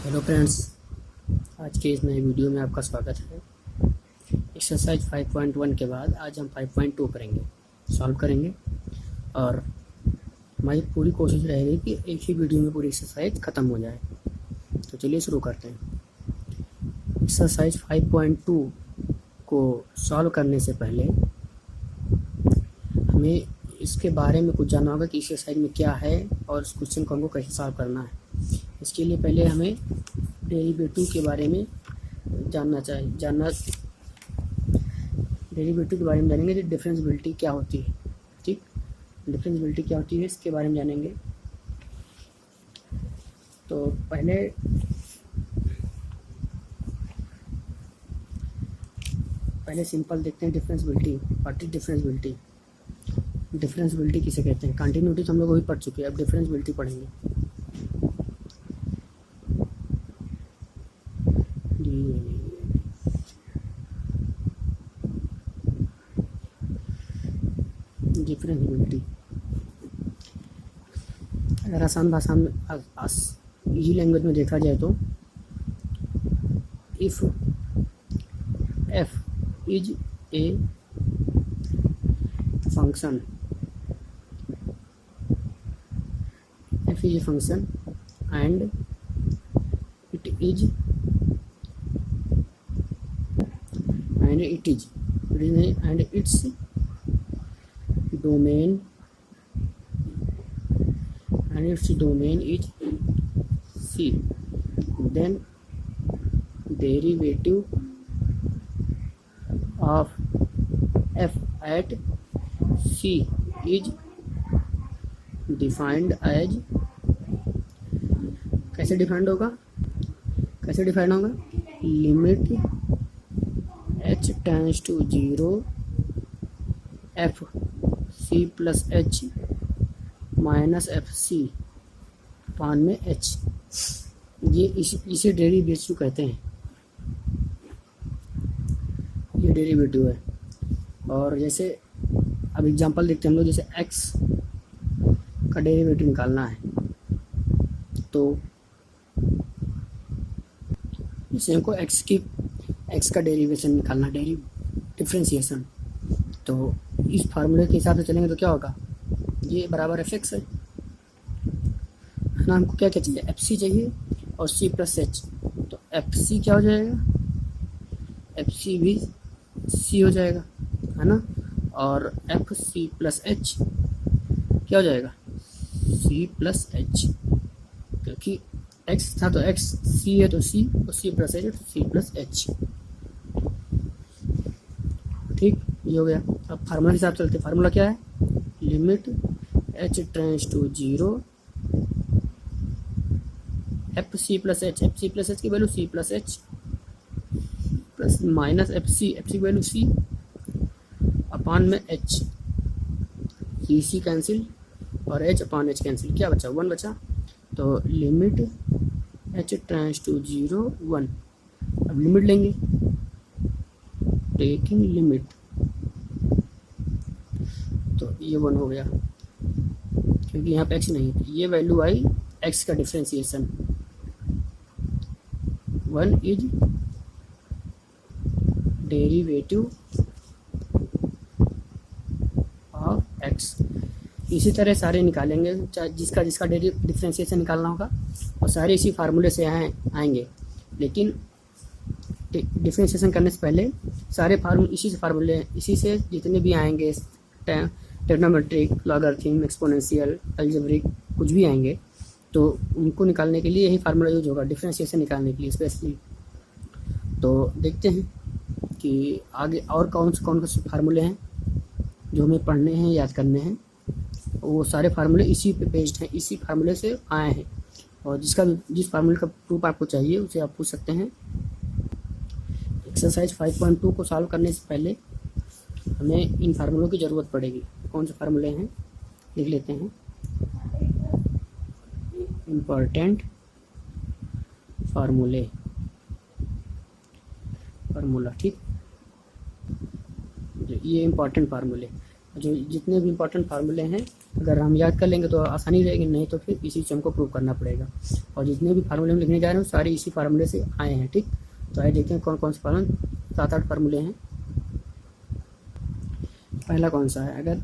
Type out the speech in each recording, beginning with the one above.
Hello friends, आज के इस नए वीडियो में आपका स्वागत है। एक्सरसाइज 5.1 के बाद आज हम 5.2 करेंगे, सॉल्व करेंगे। और हमारी पूरी कोशिश रहेगी कि एक ही वीडियो में पूरी एक्सरसाइज ख़त्म हो जाए। तो चलिए शुरू करते हैं। एक्सरसाइज 5.2 को सॉल्व करने से पहले हमें इसके बारे में कुछ जानना होगा कि एक्सरसाइज में क्या है और इस क्वेश्चन को हमको कैसे सॉल्व करना है। इसके लिए पहले हमें डेरिवेटिव के बारे में डेरिवेटिव के बारे में जानेंगे। तो डिफरेंशियबिलिटी क्या होती है, ठीक, डिफरेंशियबिलिटी क्या होती है इसके बारे में जानेंगे। तो पहले सिंपल देखते हैं differentiability. What is differentiability? Differentiability किसे कहते हैं? कंटिन्यूटी हम लोग वही पढ़ चुके हैं, अब डिफरेंशियबिलिटी पढ़ेंगे। डिफरेंशियबिलिटी अगर आसान भाषा में इजी लैंग्वेज में देखा जाए तो if F is a function, F is a function and it's domain is C, then derivative of f at C is defined as, कैसे डिफाइंड होगा limit h tends to 0 f c plus H minus F c पान में h. ये इसे derivative कहते हैं, ये derivative है। और जैसे अब एग्जांपल देखते हैं हम लोग, जैसे x का डेरिवेटिव निकालना है तो जैसे हमको x का डेरिवेशन निकालना, डिफरेंशिएशन, तो इस फार्मूले के हिसाब से चलेंगे तो क्या होगा, ये बराबर एफ एक्स है ना। हमको क्या चाहिए, एफ सी चाहिए और सी प्लस एच। तो एफ सी क्या हो जाएगा, एफ सी भी सी हो जाएगा, है ना। और एफ सी प्लस एच क्या हो जाएगा, सी प्लस एच, क्योंकि एक्स था तो एक्स, सी है तो सी, और सी प्लस एच तो सी प्लस एच। ठीक, ये हो गया। अब फार्मूला के हिसाब चलते। फार्मूला क्या है, limit h tends to 0 F C plus H, F C plus H की value C plus H plus minus F C की वैल्यू सी अपान में एच, सी कैंसिल और एच अपान एच कैंसिल, क्या बचा, 1 बचा। तो लिमिट h टेंड्स टू 0 1। अब limit लेंगे, टेकिंग लिमिट, तो ये 1 हो गया क्योंकि यहाँ पे x नहीं है। ये वैल्यू आई x का differentiation, 1 is derivative of x। इसी तरह सारे निकालेंगे, जिसका डिफरेंशिएशन निकालना होगा, और सारे इसी फार्मूले से आएंगे। लेकिन डिफरेंशिएशन करने से पहले सारे फार्मूले इसी से जितने भी आएंगे, ट्रिग्नोमेट्रिक, लॉगरिथम, एक्सपोनेंशियल, अलजेब्रिक, कुछ भी आएंगे, तो उनको निकालने के लिए यही फार्मूला यूज होगा, डिफरेंशिएशन निकालने के लिए स्पेशली। तो देखते हैं कि आगे और कौन से फार्मूले हैं जो हमें पढ़ने हैं, याद करने हैं। वो सारे फार्मूले इसी पे बेस्ड हैं, इसी फार्मूले से आए हैं। और जिस फार्मूले का प्रूफ आपको चाहिए उसे आप पूछ सकते हैं। एक्सरसाइज 5.2 को सॉल्व करने से पहले हमें इन फार्मूलों की ज़रूरत पड़ेगी। कौन से फार्मूले हैं, लिख लेते हैं। इम्पोर्टेंट फार्मूला, ठीक, ये इम्पोर्टेंट फार्मूले। जो जितने भी इंपॉर्टेंट फार्मूले हैं अगर हम याद कर लेंगे तो आसानी रहेगी, नहीं तो फिर इसी से हमको प्रूव करना पड़ेगा। और जितने भी फार्मूले हम लिखने जा रहे हैं सारे इसी फार्मूले से आए हैं। ठीक, तो आइए देखते हैं कौन कौन से फार्मूले, 7-8 फार्मूले हैं। पहला कौन सा है, अगर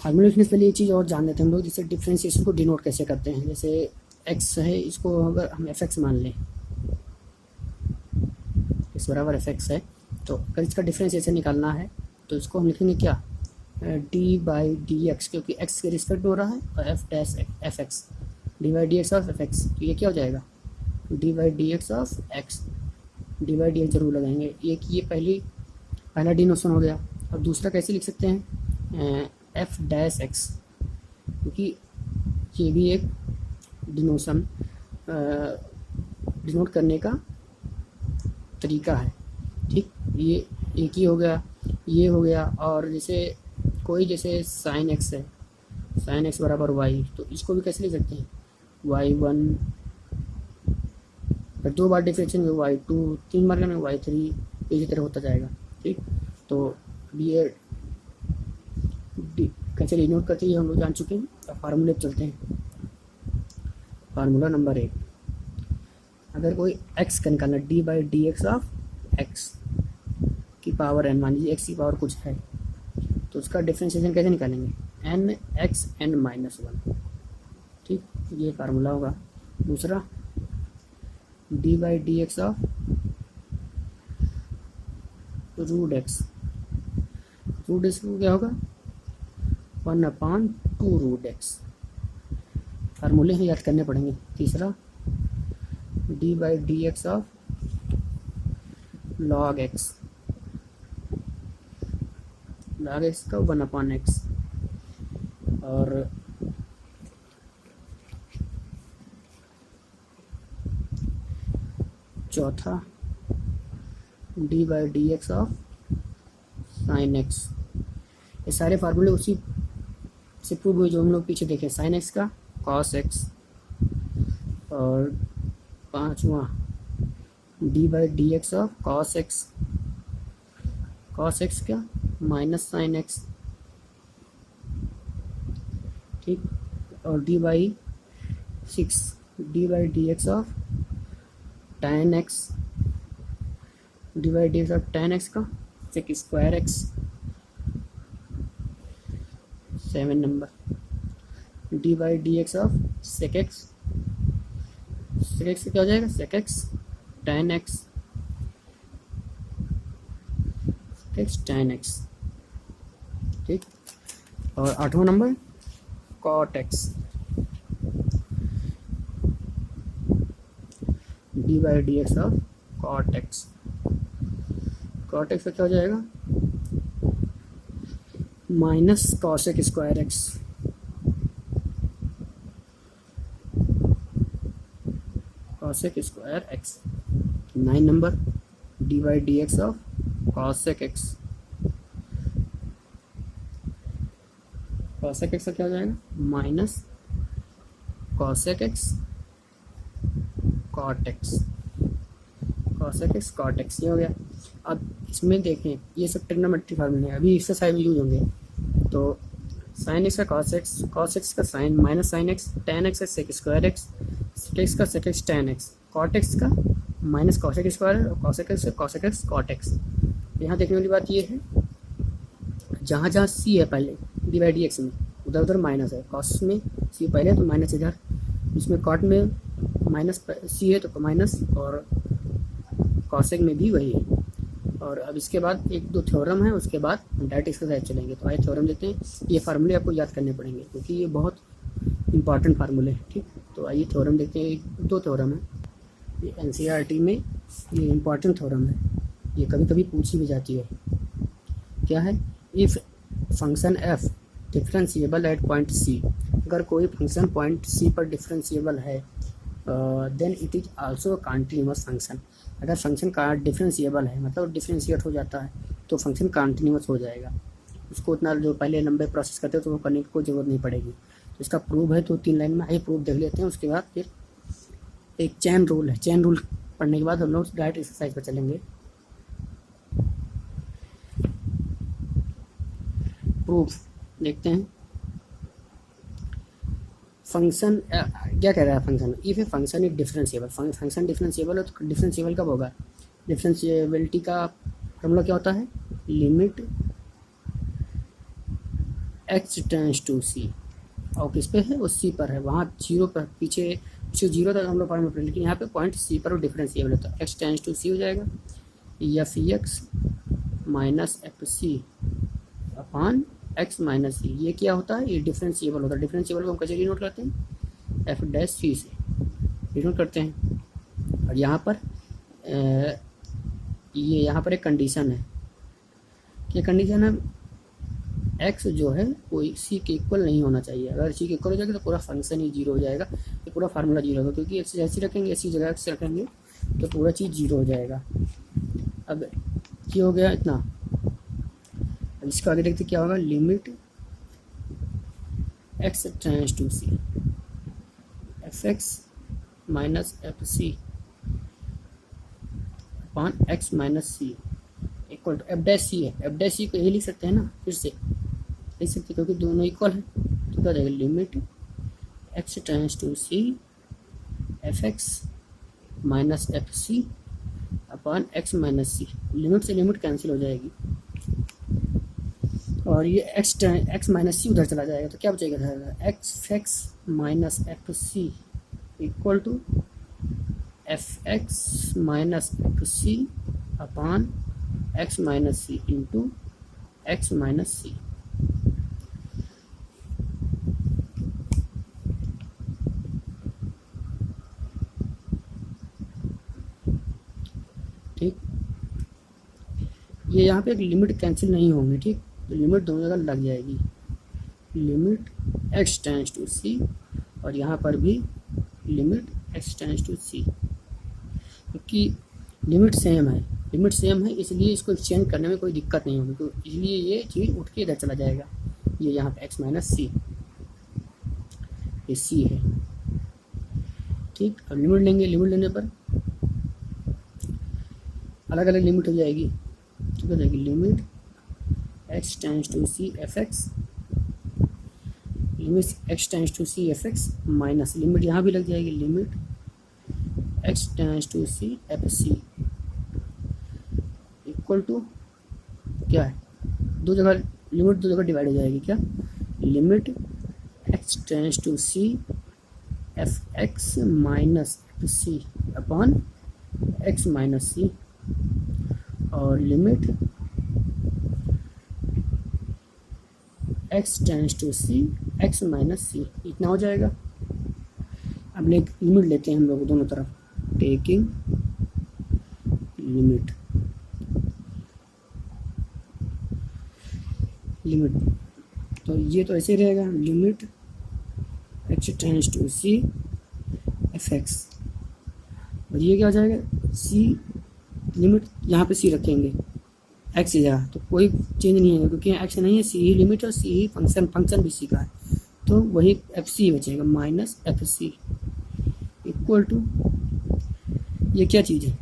फार्मूले लिखने से पहले एक चीज़ और जान लेते हैं हम लोग, जैसे डिफ्रेंशिएशन को डिनोट कैसे करते हैं। जैसे एक्स है, इसको अगर हम एफ एक्स मान लें, इस बराबर एफ एक्स है, तो अगर इसका डिफ्रेंशिएशन निकालना है तो इसको हम लिखेंगे क्या, डी बाई डी एक्स, क्योंकि एक्स के रिस्पेक्ट में हो रहा है, और F dash F x, D by D x of F x, तो ये क्या हो जाएगा, d by D x of x, D by D x जरूर लगाएंगे। ये पहला डिनोशन हो गया। अब दूसरा कैसे लिख सकते हैं, एफ डैश एक्स, क्योंकि ये भी एक डिनोशन डिनोट करने का तरीका है। ठीक, ये एक ही हो गया, ये हो गया। और जैसे कोई जैसे साइन एक्स है, साइन एक्स बराबर वाई, तो इसको भी कैसे लिख सकते हैं, वाई वन, फिर 2 बार डिफ्रेंशिएशन में वाई टू, 3 बार में वाई थ्री, इसी तरह होता जाएगा। ठीक, तो ये कैसे डिनोट करते हैं हम लोग जान चुके हैं। अब फार्मूले पर चलते हैं। फार्मूला नंबर 1, अगर कोई x का निकालना, D by D x of x की पावर n, मान लीजिए x की पावर कुछ है, तो उसका डिफ्रेंशिएशन कैसे निकालेंगे, n x n माइनस 1। ठीक, ये फार्मूला होगा। दूसरा, d by D x of root x, root x को क्या होगा, 1/2 रूट एक्स। फार्मूले हैं, याद करने पड़ेंगे। तीसरा, D by D x of log x, log x का 1/x। और चौथा, D by D x of sine x. ये सारे फार्मूले उसी से प्रूव हुए जो हम लोग पीछे देखे, साइन एक्स का कॉस एक्स। और पांचवा, d by D x of cos x, cos x का माइनस साइन एक्स। ठीक, और d by 6, d by D x of tan x, D by D x of tan x का sec square x. 7 number, D by D x of sec x, sec x क्या हो जाएगा, sec x tan x, sec x tan x। ठीक, और 8वां नंबर, cot x, D by D x of cot X, cot X का क्या हो जाएगा, minus cosec square X. Cosec square X. 9 number, D by D x of cosec X, cosec X का क्या हो जाएगा, minus cosec X cot X, cosec X cot X, ये हो गया। अब इसमें देखें, ये सब ट्रिग्नोमेट्री फार्मूले हैं, अभी इससे साइड में यूज होंगे। तो साइन एक्स का कॉस एक्स का sine, minus sine X, tan X का sec square X, sec X का sec X tan X, cot X का माइनस कॉसेक स्क्वायर, और कॉसेक एक्स का कॉसेक एक्स कॉट एक्स। यहाँ देखने वाली बात ये है, जहाँ जहाँ सी है पहले डी बाई डी एक्स में, उधर उधर माइनस है। कॉस में सी पहले तो माइनस इधर, इसमें कॉट में माइनस सी है तो माइनस, और कॉसेक में भी वही है। और अब इसके बाद 1-2 थ्योरम है, उसके बाद डायरेक्ट इसके साथ चलेंगे। तो आइए थ्योरम देते हैं। ये फार्मूले आपको याद करने पड़ेंगे क्योंकि ये बहुत इंपॉर्टेंट फार्मूले हैं। ठीक, तो आइए थ्योरम देखते हैं। 2 थ्योरम है, ये एनसीईआरटी में ये इंपॉर्टेंट थ्योरम है, ये कभी कभी पूछी भी जाती है। क्या है, if function f differentiable at point c, अगर कोई फंक्शन पॉइंट सी पर डिफरेंशिएबल है then it is also continuous function. अगर फंक्शन का डिफरेंशिएबल है मतलब डिफरेंशिएट हो जाता है तो फंक्शन कॉन्टिन्यूअस हो जाएगा। उसको उतना जो पहले लंबे प्रोसेस करते हैं तो वो करने की कोई ज़रूरत नहीं पड़ेगी। तो इसका प्रूफ है तो 3 लाइन में आइए प्रूफ देख लेते हैं। उसके बाद फिर एक चेन रूल है, चेन रूल पढ़ने के बाद हम लोग डायरेक्ट एक्सरसाइज पर चलेंगे। प्रूफ देखते हैं। फंक्शन क्या कह रहा है function, if a function is differentiable, function differentiable है तो डिफरेंशिएबल कब होगा, डिफरेंशिएबिलिटी का फॉर्मूला क्या होता है, लिमिट एक्स टेंड्स टू सी, और किस पे है, वो सी पर है, वहाँ जीरो पर, पीछे जीरो तक हम लोग फॉर्मूला पर, लेकिन यहाँ पे पॉइंट सी पर वो डिफरेंशिएबल है तो एक्स टेंड्स टू सी हो जाएगा, F x minus F C upon x minus C. ये क्या होता है, ये डिफरेंशिएबल होता है। डिफरेंशिएबल को हम कैसे डिनोट करते हैं, एफ डैश सी से डिनोट करते हैं। और यहाँ पर ये यहाँ पर एक कंडीशन है, क्या कंडीशन है, एक्स जो है कोई सी के इक्वल नहीं होना चाहिए। अगर सी के इक्वल हो जाएगा तो पूरा फंक्शन ही जीरो हो जाएगा, तो पूरा फार्मूला जीरो होगा, क्योंकि एक्स ऐसी रखेंगे, ऐसी जगह एक्स रखेंगे तो पूरा चीज़ जीरो हो जाएगा। अब ये हो गया इतना। अब इसको आगे देखते क्या होगा, limit x tends to C F x minus F C upon x minus C equal to F dash C है। एफ डैश सी को यही लिख सकते हैं ना, फिर से लिख सकते क्योंकि दोनों इक्वल है, तो क्या जाएगा, limit x tends to C F x minus F C upon x minus c. Limit से लिमिट कैंसिल हो जाएगी और ये एक्स माइनस सी उधर चला जाएगा, तो क्या बचेगा, X X minus F C equal to F x minus F C upon x minus C into X minus C. ठीक, ये यहाँ पे एक लिमिट कैंसिल नहीं होंगे, ठीक, तो लिमिट दोनों जगह लग जाएगी, लिमिट एक्स टेंड्स टू सी और यहाँ पर भी लिमिट एक्स टेंड्स टू सी, क्योंकि लिमिट सेम है इसलिए इसको एक्सचेंज करने में कोई दिक्कत नहीं होगी, तो इसलिए ये चीज़ उठ के इधर चला जाएगा। ये यहाँ पे एक्स माइनस सी, ये सी है, ठीक। अब लिमिट लेंगे, लिमिट लेने पर अलग अलग लिमिट हो जाएगी, तो क्या जाएगी, limit x tends to C F x, limit x tends to C F x minus limit यहाँ भी लग जाएगी, limit x tends to C f C equal to क्या है, दो जगह लिमिट दो जगह डिवाइड हो जाएगी, क्या, limit x tends to C F x minus F C upon x minus C और limit x tends to C X minus C, इतना हो जाएगा। अब लिमिट लेते हैं हम लोग दोनों तरफ, टेकिंग लिमिट तो ये तो ऐसे ही रहेगा, limit x tends to C F x और ये क्या हो जाएगा, सी लिमिट यहाँ पे सी रखेंगे एक्स की जगह, तो कोई चेंज नहीं है क्योंकि एक्स नहीं है, सी ही लिमिट और सी ही फंक्शन भी सी का है, तो वही एफ सी बचेगा minus F C equal to, ये क्या चीज़ है,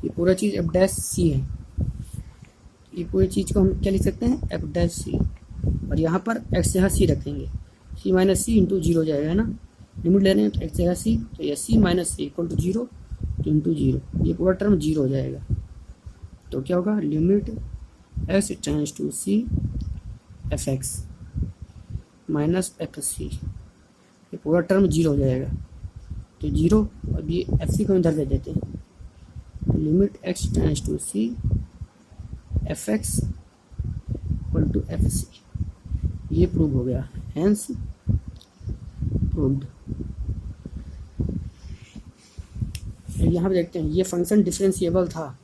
ये पूरा चीज़ एफ डैश सी है, ये पूरी चीज़ को हम क्या लिख सकते हैं, एफ डैश सी और यहाँ पर एक्स जगह सी रखेंगे, सी माइनस सी इंटू जीरो जाएगा, है ना, लिमिट ले रहे हैं तो एक्स जगह सी, तो ये C minus C equal to zero into zero, ये पूरा टर्म जीरो हो जाएगा, तो क्या होगा, limit x tends to C F x minus F C, ये पूरा टर्म जीरो हो जाएगा, तो जीरो, अब ये एफ सी को इधर दे देते हैं, तो limit x tends to C F x equal to f सी, ये प्रूव हो गया, हैंस प्रूव्ड। यहाँ पे देखते हैं ये फंक्शन डिफरेंशिएबल था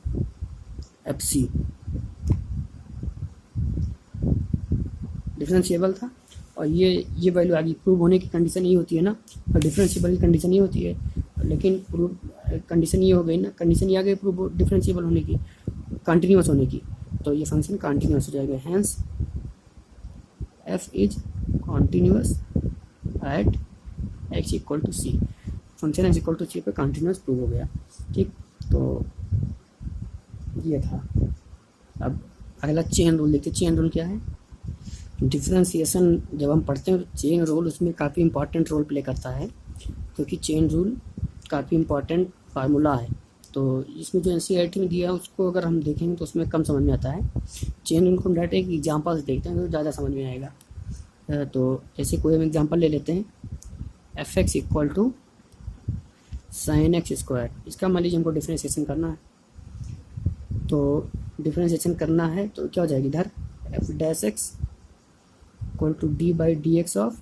एफ सी, डिफरेंशिएबल था और ये वैल्यू आ गई, प्रूव होने की कंडीशन ये होती है ना, और डिफरेंशिएबल की कंडीशन ये होती है, लेकिन प्रूव कंडीशन ये हो गई ना, कंडीशन ये आ गई प्रूव डिफरेंशिएबल होने की, कंटिन्यूस होने की, तो ये फंक्शन कंटिन्यूस हो जाएगा, hence F is continuous at x equal to C, function X equal to C पे कंटिन्यूस प्रूव हो गया, ठीक। तो ये था, अब अगला चेन रूल देखते हैं। चेन रूल क्या है? डिफरेंशिएशन जब हम पढ़ते हैं तो चेन रूल उसमें काफ़ी इंपॉर्टेंट रोल प्ले करता है, क्योंकि चेन रूल काफ़ी इंपॉर्टेंट फार्मूला है। तो इसमें जो एनसीईआरटी में दिया है उसको अगर हम देखेंगे तो उसमें कम समझ में आता है। चेन रूल को हम डायरेक्ट एक एग्जाम्पल से देखते हैं तो ज़्यादा समझ में आएगा। तो जैसे कोई हम एग्जाम्पल ले लेते हैं, f x equal to sine x square. इसका मान लीजिए हमको डिफ्रेंशिएशन करना है, तो डिफ्रेंशिएशन करना है तो क्या हो जाएगी, इधर f dash x equal to D by D x of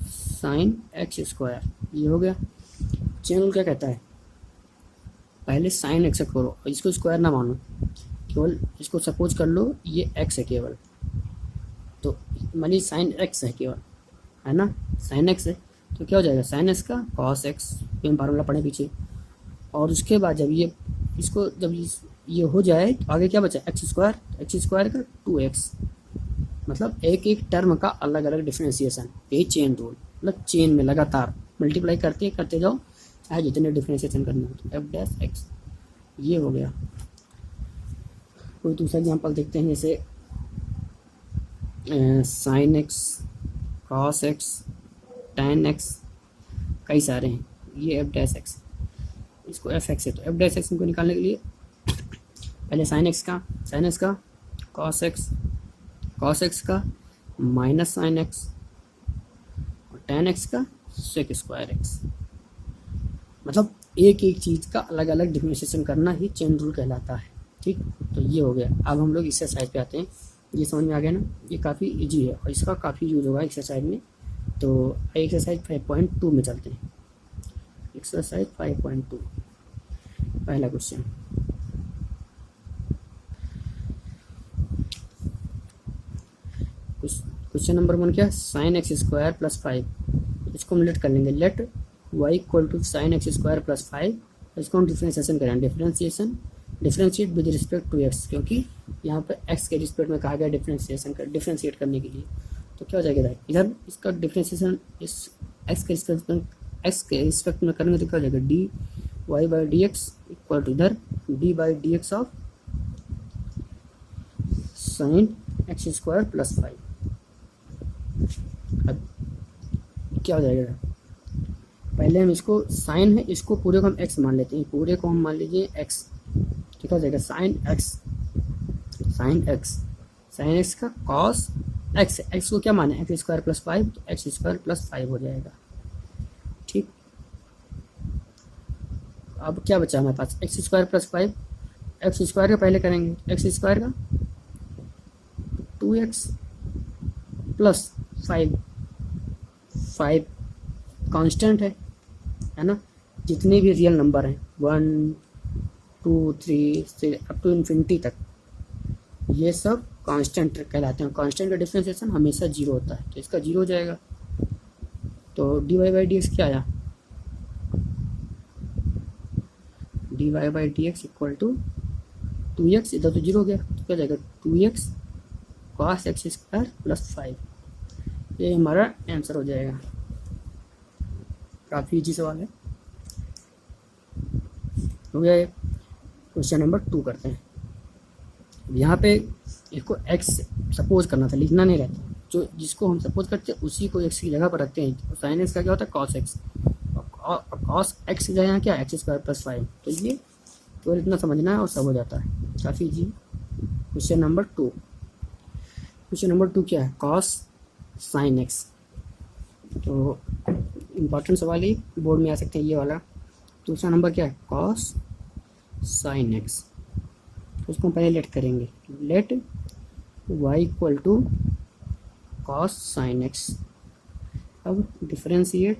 sine x square. ये हो गया। चेन रूल क्या कहता है, पहले साइन एक्सेप्ट करो और इसको स्क्वायर ना मानो, केवल इसको सपोज कर लो ये एक्स है केवल, तो मान लीजिए साइन एक्स है केवल, है ना, साइन एक्स है तो क्या हो जाएगा, साइन एक्स का कॉस एक्स, हम फार्मूला पढ़े पीछे। और उसके बाद जब ये इसको जब ये हो जाए तो आगे क्या बचा, एक्स स्क्वायर का 2x, मतलब एक एक टर्म का अलग अलग डिफ्रेंशिएशन। यही चेन रूल, मतलब चेन में लगातार मल्टीप्लाई करते जाओ चाहे जितने डिफ्रेंशिएशन करने हो। तो एफ डैश एक्स ये हो गया। कोई दूसरा एग्जांपल देखते हैं, जैसे sine x, cos x, tan x, कई सारे हैं। ये एफ डैश एक्स, इसको एफ एक्स है तो एफ डैश एक्स को निकालने के लिए पहले साइन एक्स का कॉस एक्स का माइनस साइन एक्स और टैन एक्स का सेक स्क्वायर एक्स, मतलब एक एक चीज़ का अलग अलग डिफरेंशिएशन करना ही चेन रूल कहलाता है। ठीक, तो ये हो गया। अब हम लोग एक्सरसाइज पे आते हैं। ये समझ में आ गया ना, ये काफ़ी इजी है और इसका काफ़ी यूज होगा एक्सरसाइज में। तो एक्सरसाइज 5.2 में चलते हैं। एक्सरसाइज 5.2 पहला क्वेश्चन, क्वेश्चन नंबर 1 क्या है, साइन एक्स स्क्वायर प्लस 5। इसको हम लेट कर लेंगे, let Y equal to sine x square plus 5। इसको हम डिफ्रेंशिएशन करेंगे, differentiate with respect to x, क्योंकि यहाँ पर एक्स के रिस्पेक्ट में कहा गया डिफ्रेंशिएट करने के लिए। तो क्या हो जाएगा, इधर इसका डिफ्रेंशिएशन इस एक्स के रिस्पेक्ट में करेंगे तो क्या हो जाएगा, D Y by D x equal to इधर D by D x of sine x square plus 5। अब क्या हो जाएगा, पहले हम इसको साइन है, इसको पूरे को हम एक्स मान लेते हैं, पूरे को हम मान लीजिए एक्स। तो क्या हो जाएगा, साइन एक्स का कॉस एक्स को क्या माने, एक्स स्क्वायर प्लस 5, तो एक्स स्क्वायर प्लस 5 हो जाएगा। ठीक, अब क्या बचा हमारे पास, X square plus 5। X square का पहले करेंगे, एक्स स्क्वायर का 2x प्लस 5 कांस्टेंट है ना, जितने भी रियल नंबर हैं 1 2 3 से अप टू इन्फिनिटी तक, ये सब कांस्टेंट कहलाते हैं। कांस्टेंट का डिफरेंशिएशन हमेशा 0 होता है, तो इसका 0 हो जाएगा। तो D Y by D x क्या आया, d Y by D x equal to 2x, इधर तो 0 हो गया तो क्या जाएगा 2x cos x square plus 5। ये हमारा आंसर हो जाएगा। काफ़ी इजी सवाल है, हो गया। क्वेश्चन नंबर 2 करते हैं। यहाँ पे इसको x सपोज करना था, लिखना नहीं रहता, जो जिसको हम सपोज करते हैं उसी को x की जगह पर रखते हैं। साइन एक्स का क्या होता है, कॉस एक्स, और कॉस एक्स की जगह क्या, एक्स स्क्वायर प्लस 5। तो ये तो इतना समझना है और सब हो जाता है, काफ़ी इजी। क्वेश्चन नंबर 2 क्या है, कॉस साइन एक्स। तो इम्पॉर्टेंट सवाल ही बोर्ड में आ सकते हैं ये वाला। दूसरा नंबर क्या है, कॉस साइन एक्स। उसको हम पहले लेट करेंगे, let Y equal to cos sine X. अब differentiate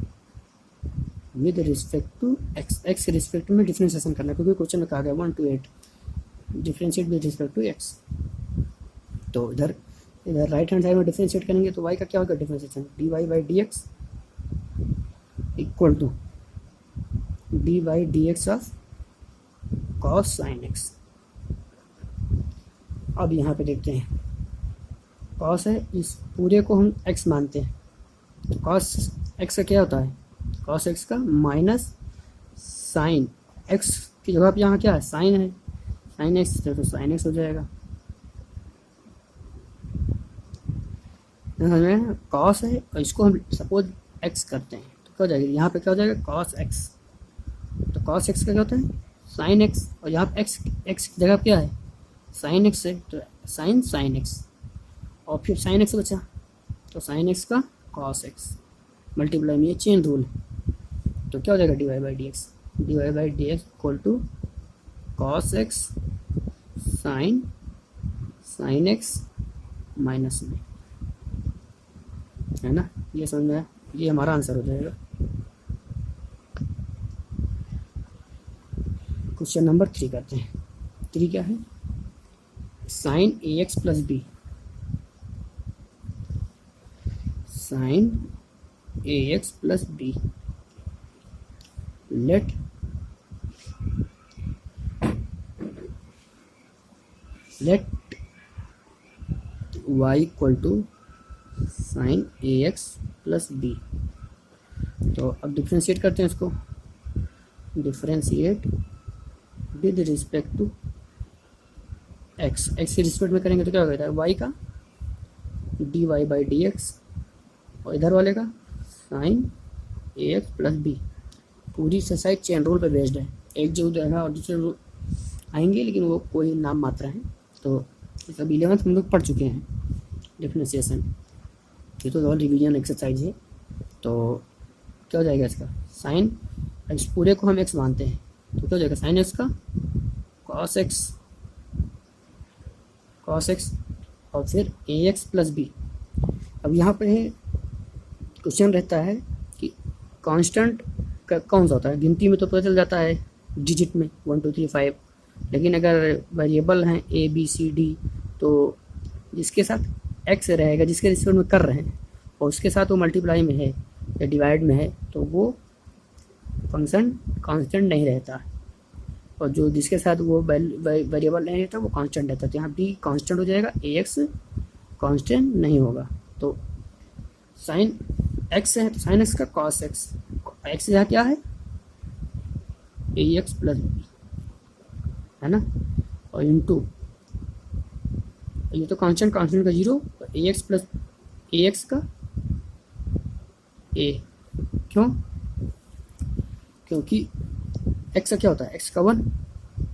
with respect to X के रिस्पेक्ट में डिफरेंशिएशन करना, क्योंकि क्वेश्चन में कहा गया 1 to 8 differentiate with respect to X. तो इधर राइट हैंड साइड में डिफरेंशिएट करेंगे तो y का क्या होगा differentiation, D Y by D x equal to D by D x of cos sine X. अब यहाँ पे देखते हैं, कॉस है, इस पूरे को हम x मानते हैं, तो कॉस एक्स का क्या होता है, कॉस एक्स का माइनस साइन एक्स की जगह पे यहाँ क्या है, साइन है, साइन एक्स, तो साइन एक्स हो जाएगा। समझ में, कॉस है और इसको हम सपोज एक्स करते हैं तो क्या हो जाएगा, यहाँ पे क्या हो जाएगा कॉस एक्स। तो कॉस एक्स का क्या होता है साइन एक्स, और यहाँ पे एक्स एक्स की जगह क्या है साइन एक्स है, तो साइन एक्स, और फिर साइन एक्स बचा, तो साइन एक्स का कॉस एक्स मल्टीप्लाई में ये चेन रूल है, तो क्या हो जाएगा D Y by D x equal to cos x sine x minus में, है ना। ये समझ में आया, ये हमारा आंसर हो जाएगा। क्वेश्चन नंबर 3 करते हैं। 3 क्या है, sine a x plus b, sine a x plus b, let y equal to sine a x plus b. तो अब डिफ्रेंशिएट करते हैं इसको, differentiate with respect to x, x के रिस्पेक्ट में करेंगे तो क्या होगा y का d Y by D x, और इधर वाले का sine a x plus b. पूरी एक्सरसाइज चेन रूल पे बेस्ड है, एक जो है और दूसरे रूल आएंगे लेकिन वो कोई नाम मात्रा है। तो सब 11th हम लोग पढ़ चुके हैं डिफ्रेंशिएशन, ये तो और रिवीजन एक्सरसाइज है। तो क्या हो जाएगा इसका साइन एक्स, पूरे को हम एक्स मानते हैं तो क्या हो जाएगा साइन एक्स का कॉस एक्स और फिर ए एक्स प्लस बी। अब यहाँ पे क्वेश्चन रहता है कि कांस्टेंट कौन सा होता है, गिनती में तो पता चल जाता है डिजिट में 1 2 3 5, लेकिन अगर वेरिएबल हैं ए बी सी डी तो जिसके साथ एक्स रहेगा, जिसके रिस्पेक्ट में कर रहे हैं और उसके साथ वो मल्टीप्लाई में है या डिवाइड में है तो वो फंक्शन कांस्टेंट नहीं रहता, और जो जिसके साथ वो वेरिएबल नहीं रहता वो कांस्टेंट रहता है। तो यहाँ बी कांस्टेंट हो जाएगा, ए एक्स कांस्टेंट नहीं होगा। तो साइन एक्स है तो साइन एक्स का कॉस एक्स, एक्स यहाँ क्या है ए एक्स प्लस बी, है ना, और इंटू ये तो कांस्टेंट का 0, तो ए एक्स प्लस ए एक्स का ए, क्योंकि एक्स का क्या होता है एक्स का 1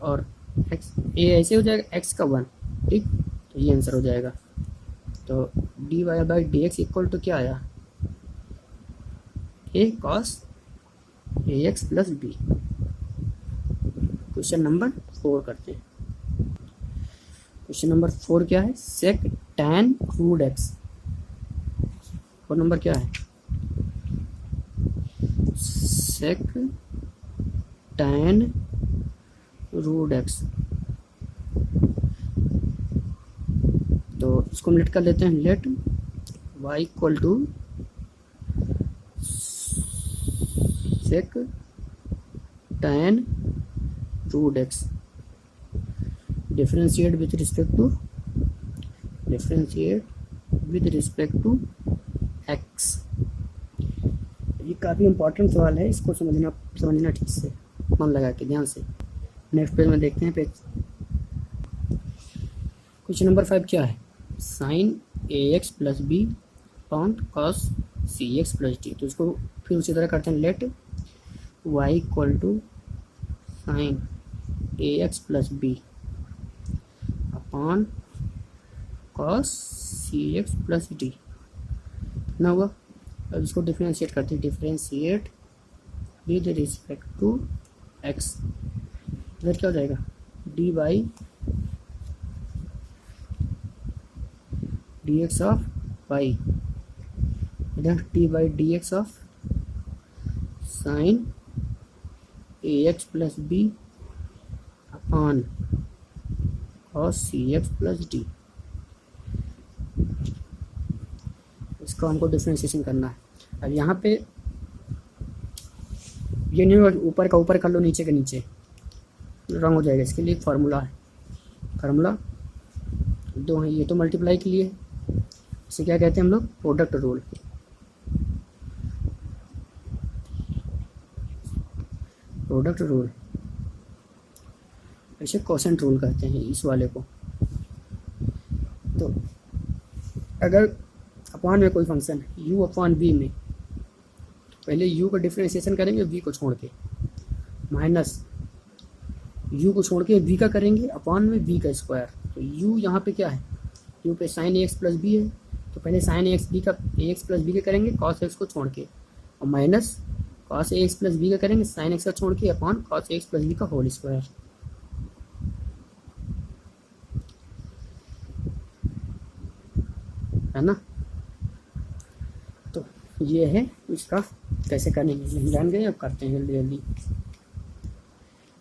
और एक्स ए ऐसे हो जाएगा एक्स का 1, ठीक, तो ये आंसर हो जाएगा। तो D Y by D x equal to क्या आया A cos A x plus B. Question number 4 करते हैं। क्वेश्चन नंबर 4 क्या है, सेक टैन रूट एक्स। और नंबर क्या है सेक टैन रूट एक्स। तो इसको हम लेट कर लेते हैं, let y equal to sec tan root x, differentiate with respect to x. ये काफ़ी इंपॉर्टेंट सवाल है, इसको समझना ठीक से, मन लगा के ध्यान से। नेक्स्ट पेज में देखते हैं पेज। क्वेश्चन नंबर 5 क्या है, sine a x plus b upon cos c x plus d. तो इसको फिर उसी तरह करते हैं, let y equal to sine a x plus b upon cos c x plus d ना हुआ। अब इसको डिफ्रेंशिएट करते हैं, differentiate with respect to x. इधर क्या हो जाएगा d by D x of y, इधर D by D x of sine a x plus b upon cos c x plus D. इसको हमको डिफ्रेंशिएशन करना है। अब यहाँ पे ये नहीं होगा ऊपर का ऊपर कर लो नीचे का नीचे, रंग हो जाएगा। इसके लिए एक फार्मूला है, फार्मूला 2 है, ये तो मल्टीप्लाई के लिए, इसे क्या कहते हैं हम लोग प्रोडक्ट रूल। प्रोडक्ट रूल ऐसे क्वोशेंट रूल कहते हैं इस वाले को। तो अगर अपॉन में कोई फंक्शन है u अपॉन v में, पहले u का डिफ्रेंशिएशन करेंगे v को छोड़ के, माइनस u को छोड़ के v का करेंगे अपॉन में v का स्क्वायर। तो u यहाँ पे क्या है, u पे साइन एक्स प्लस बी है, तो पहले साइन एक्स बी का ए एक्स प्लस बी का करेंगे कॉस एक्स को छोड़ के, और माइनस कॉस ए एक्स प्लस बी का करेंगे साइन एक्स का छोड़ के upon cos x plus b का होल स्क्वायर। है ना, तो ये है इसका कैसे करेंगे, नहीं जान गए, अब करते हैं जल्दी जल्दी।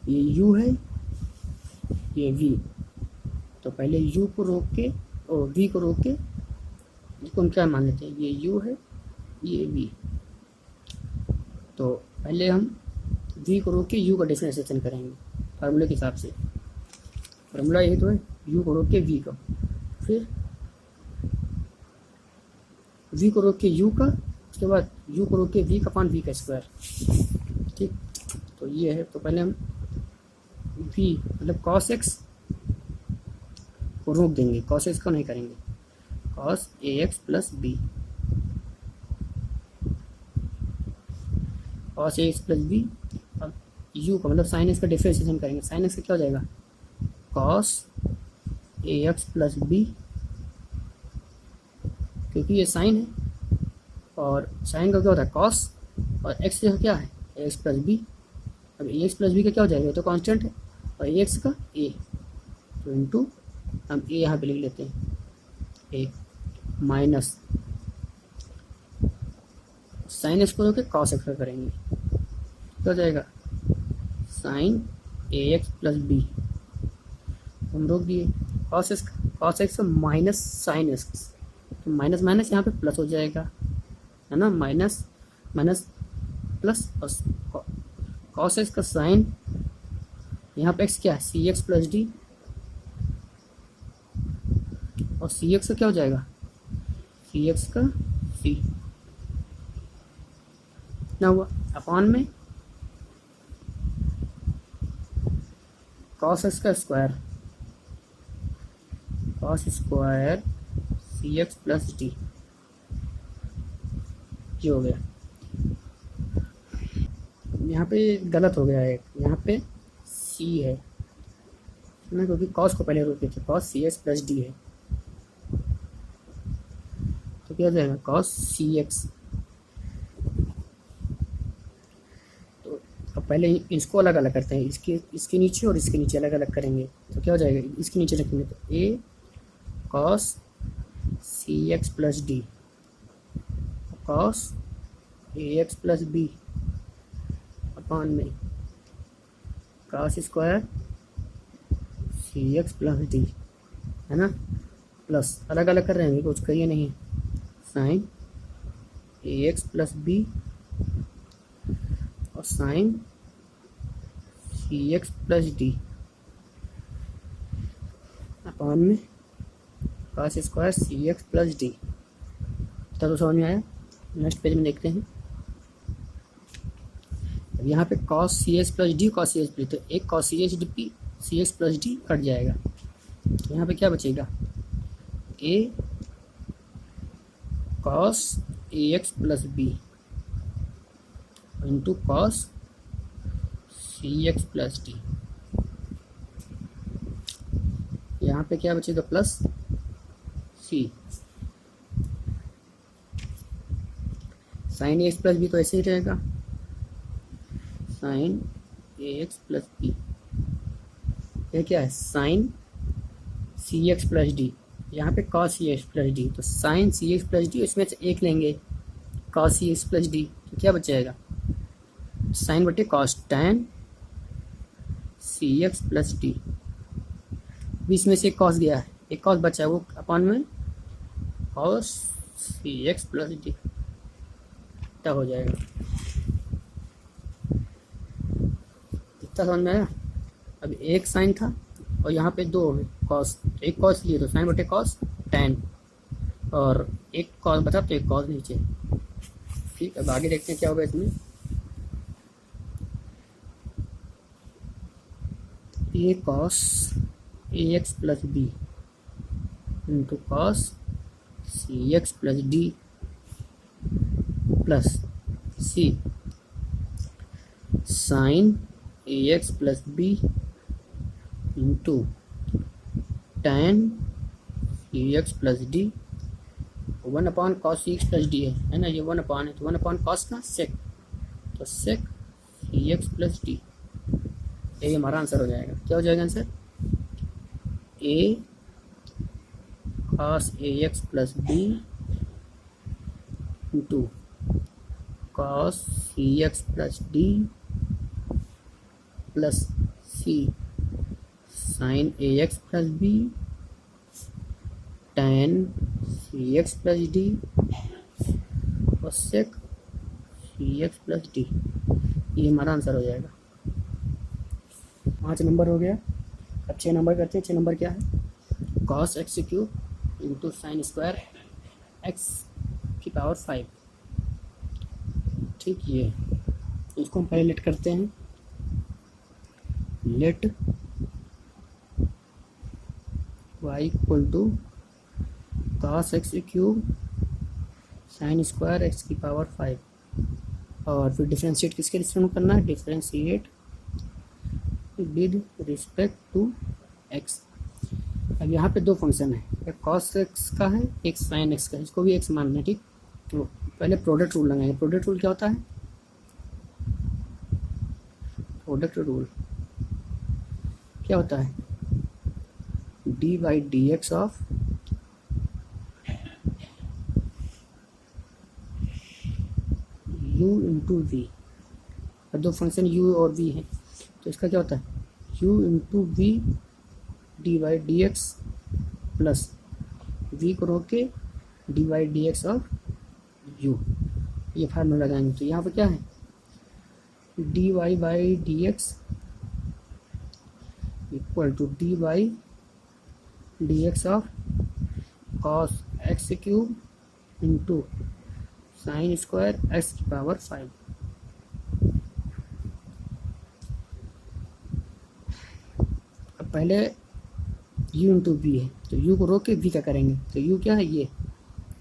ये u है, ये v, तो पहले u को रोक के और v को रोक के इसको हम क्या मान लेते हैं, ये u है, ये v, तो पहले हम v को रोक के u का डिफरेंशिएशन करेंगे फार्मूले के हिसाब से। फार्मूला यही तो है, u को रोक के v का, फिर v को रोक के u का, उसके बाद u को रोक के v का अपॉन v का स्क्वायर। ठीक, तो ये है, तो पहले हम v मतलब cos x को रोक देंगे, cos x को नहीं करेंगे, cos ax plus b, cos ax plus b. अब u का मतलब साइन एक्स का डिफरेंशिएशन करेंगे, साइन एक्स का क्या हो जाएगा, cos ax प्लस बी, क्योंकि ये साइन है और साइन का क्या होता है cos, और x जो क्या है ax प्लस बी। अब ax प्लस बी का क्या हो जाएगा, ये तो कांस्टेंट है, और ax का a, तो इंटू हम a यहाँ पे लिख लेते हैं a, माइनस साइन एक्स को रोके कॉस एक्स का करेंगे, क्या हो जाएगा sign a x plus B, हम रोक दिए cos x minus sine x, तो माइनस माइनस यहाँ पे प्लस हो जाएगा, है ना, माइनस माइनस प्लस, और कॉस एक्स का साइन, यहाँ पे एक्स क्या है सी एक्स प्लस डी, और सी एक्स का क्या हो जाएगा सी एक्स का सी, ना हुआ, अपॉन में कॉस एक्स का स्क्वायर, कॉस स्क्वायर सी एक्स प्लस डी, ये हो गया। यहाँ पे गलत हो गया है, यहाँ पे सी है ना, क्योंकि कॉस को पहले रोके थे, cos c x plus d है, तो क्या हो जाएगा कॉस सी एक्स। तो अब पहले इसको अलग अलग करते हैं, इसके नीचे और इसके नीचे अलग अलग करेंगे, तो क्या हो जाएगा, इसके नीचे रखेंगे तो ए cos c x plus d, cos A x plus b, upon में कॉस स्क्वायर सी एक्स प्लस डी, है ना, प्लस अलग अलग कर रहे हैं, कुछ करिए नहीं, sign a x plus B और sign c x plus D, upon में कॉस स्क्वायर सी एक्स प्लस डी। तो समझ में आया, नेक्स्ट पेज में देखते हैं। अब यहाँ पे cos c x plus d, cos c x plus, तो एक cos c x d c x plus d cut जाएगा, तो यहाँ पे क्या बचेगा a cos A x plus b into cos c x plus d, यहाँ पे क्या बचेगा plus c, sine a x plus b तो ऐसे ही रहेगा, sine a x plus b, ये क्या है sine c x plus d, यहाँ पे cos c x plus d, तो sign c x plus D, इसमें से एक लेंगे cos c x plus d, तो क्या बचेगा साइन बटे कॉस टैन सी एक्स प्लस डी, बीच में से एक कॉस गया है, एक कॉस बचा है, वो अपॉन में cos c x plus D इतना हो जाएगा। इतना समझ में आया। अब एक साइन था और यहाँ पे दो कॉस, एक कॉस लिए तो साइन बटे कॉस टैन, और एक कॉस बचा तो एक कॉस नीचे। ठीक, अब आगे देखते हैं क्या होगा इसमें। A cos A x plus b into cos c x plus d plus c sine a x plus b into tan a x plus d 1/cos c x plus d है ना, ये 1 है तो 1/cos का sec, तो sec a x plus d, ये हमारा answer हो जाएगा। क्या हो जाएगा answer? A cos a x plus b into cos c x plus d plus c sine a x plus b tan c x plus d और sec c x plus d, ये हमारा answer हो जाएगा। 5 number हो गया। अब 6 number करते हैं। 6 नंबर क्या है? cos x cube into sine square x की पावर 5। ठीक, ये इसको हम पहले लेट करते हैं। Let y equal to cos x cube sine square x की पावर 5, और फिर डिफ्रेंशिएट किसके रिस्पेक्ट करना है? Differentiate with respect to x. अब यहाँ पे 2 फंक्शन है, एक cos एक्स का है, एक sin एक्स का है, इसको भी एक्स मानना है। ठीक, तो पहले प्रोडक्ट रूल लगाएंगे। प्रोडक्ट रूल क्या होता है? प्रोडक्ट रूल क्या होता है? D by D x of u into v. 2 function u और v हैं, तो इसका क्या होता है? u into v d by D x plus v को रोक के d by D x of u, ये फार्मूला लगाएंगे। तो यहाँ पर क्या है? D Y by D x equal to D by D x of cos x cube into sine square x की पावर 5। अब पहले u इंटू वी है, तो u को रोक के v का करेंगे। तो u क्या है? ये,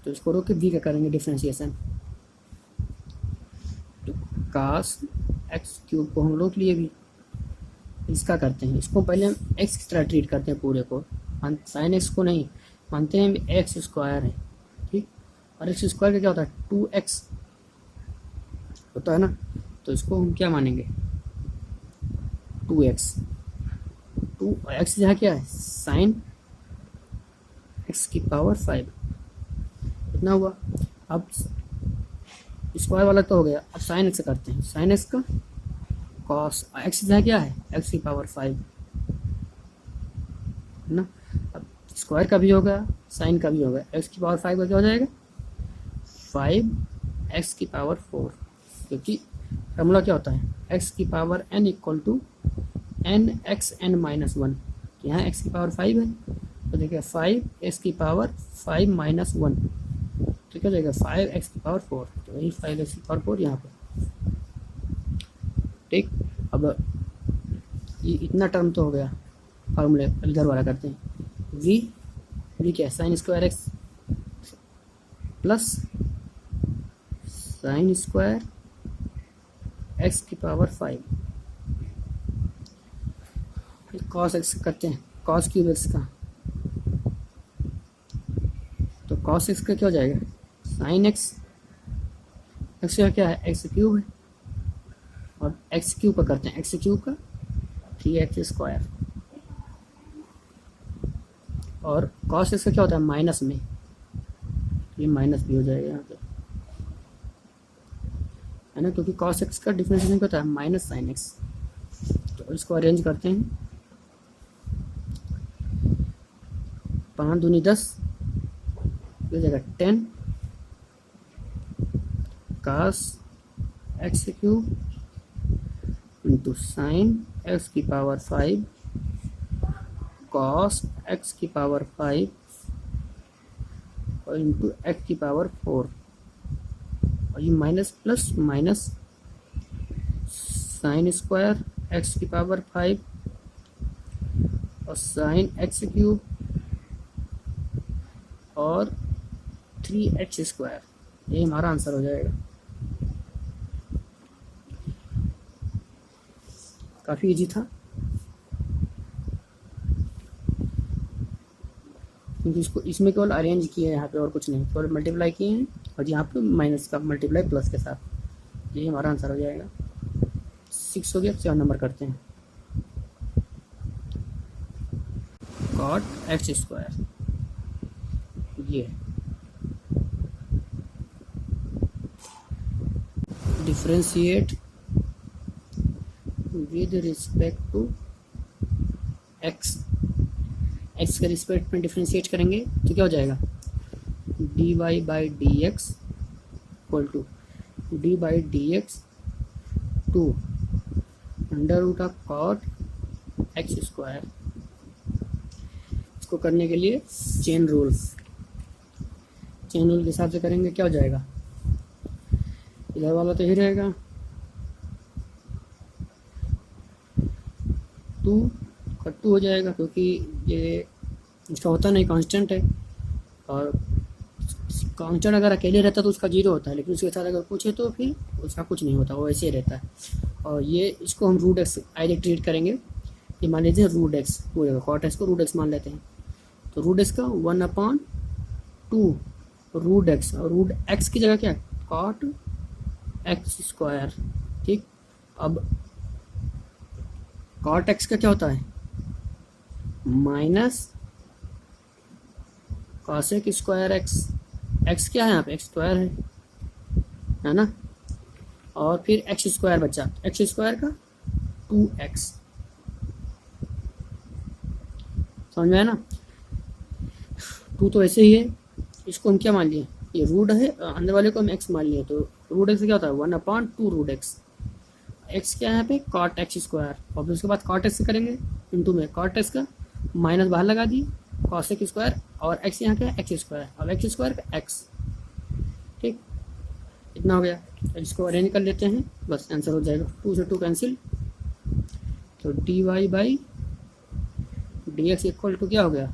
तो इसको रोक के v का करेंगे डिफ्रेंशिएशन। तो cos एक्स क्यूब को हम रोक लिए भी, इसका करते हैं। इसको पहले हम x की तरह ट्रीट करते हैं पूरे को, साइन एक्स को नहीं मानते हैं, एक्स स्क्वायर है। ठीक, और एक्स स्क्वायर का क्या होता है? 2x होता है ना, तो इसको हम क्या मानेंगे? 2x। 2x यहाँ क्या है? साइन एक्स की पावर 5, इतना हुआ। अब स्क्वायर वाला तो हो गया, अब साइन एक्स करते हैं। साइन एक्स का कॉस एक्स यहाँ क्या है? एक्स की पावर 5 है ना। अब स्क्वायर का भी होगा, साइन का भी होगा। एक्स की पावर 5 का क्या हो जाएगा? 5x की पावर 4, क्योंकि फॉर्मूला क्या होता है? x की power n equal to n x n minus 1। यहाँ x की पावर 5 है, तो देखिए 5x की पावर 5 माइनस 1, तो क्या हो जाएगा? 5x की पावर 4, तो वही 5x की पावर 4 यहाँ पर। ठीक, अब ये इतना टर्म तो हो गया फार्मूले, इधर वाला करते हैं। v क्या है? Sign square x plus sign square x की पावर 5, कॉस एक्स करते हैं, कॉस क्यूब एक्स का। तो कॉस एक्स का क्या हो जाएगा? साइन एक्स, एक्स का क्या है? एक्स क्यूब है, और एक्स क्यूब का करते हैं, एक्स क्यूब का 3x स्क्वायर, और कॉस एक्स का क्या होता है? माइनस में, ये माइनस भी हो जाएगा यहाँ पे, है ना, क्योंकि cos x का डिफरेंशिएशन क्या होता है? Minus sine x. तो इसको अरेंज करते हैं। 5 दूनी 10, हो जाएगा 10 cos x cube into sine x की पावर 5 cos एक्स की पावर 5 और इंटू एक्स की पावर 4, और ये minus plus minus sign square x की पावर 5 और साइन एक्स क्यूब और 3x², ये हमारा आंसर हो जाएगा। काफ़ी इजी था, क्योंकि इसको इसमें केवल अरेंज किए हैं यहाँ पे और कुछ नहीं, केवल मल्टीप्लाई किए हैं और यहाँ पे माइनस का मल्टीप्लाई प्लस के साथ, ये हमारा आंसर हो जाएगा। 6 हो गया। 7 नंबर करते हैं। cot x², ये differentiate with respect to x, x के रिस्पेक्ट में डिफ्रेंशिएट करेंगे तो क्या हो जाएगा, dy/dx equal to d/dx to √cot x²। इसको करने के लिए चेन रूल के हिसाब से करेंगे, क्या हो जाएगा, इधर वाला तो ही रहेगा 2 का 2 हो जाएगा, क्योंकि ये इसका होता नहीं, कांस्टेंट है, और कांस्टेंट अगर अकेले रहता तो उसका 0 होता है, लेकिन उसके साथ अगर कुछ है तो फिर उसका कुछ नहीं होता, वो ऐसे ही रहता है। और ये इसको हम √x आइए ट्रीट करेंगे, ये मान लीजिए √x हो जाएगा, cot x को √x मान लेते हैं, तो √x का 1/2 √x, और √x की जगह क्या है, cot x²। ठीक, अब cot x का क्या होता है, माइनस cos²x, x क्या है यहाँ पे, x² है ना, और फिर x² बचा, x² का 2x, समझ में है ना। 2 तो ऐसे ही है, इसको हम क्या मान लिए, ये रूट है, अंदर वाले को हम x मान लिए, तो √x क्या होता है 1/2 √x, x क्या है यहाँ पे cot x², और फिर उसके बाद cot x करेंगे इंटू में cot x का माइनस बाहर लगा दिए cos x², और x यहाँ क्या है x², और x² का x। ठीक, इतना हो गया। इसको अरेंज कर लेते हैं, बस आंसर हो जाएगा। 2 से 2 कैंसिल, तो dy/dx इक्वल टू क्या हो गया,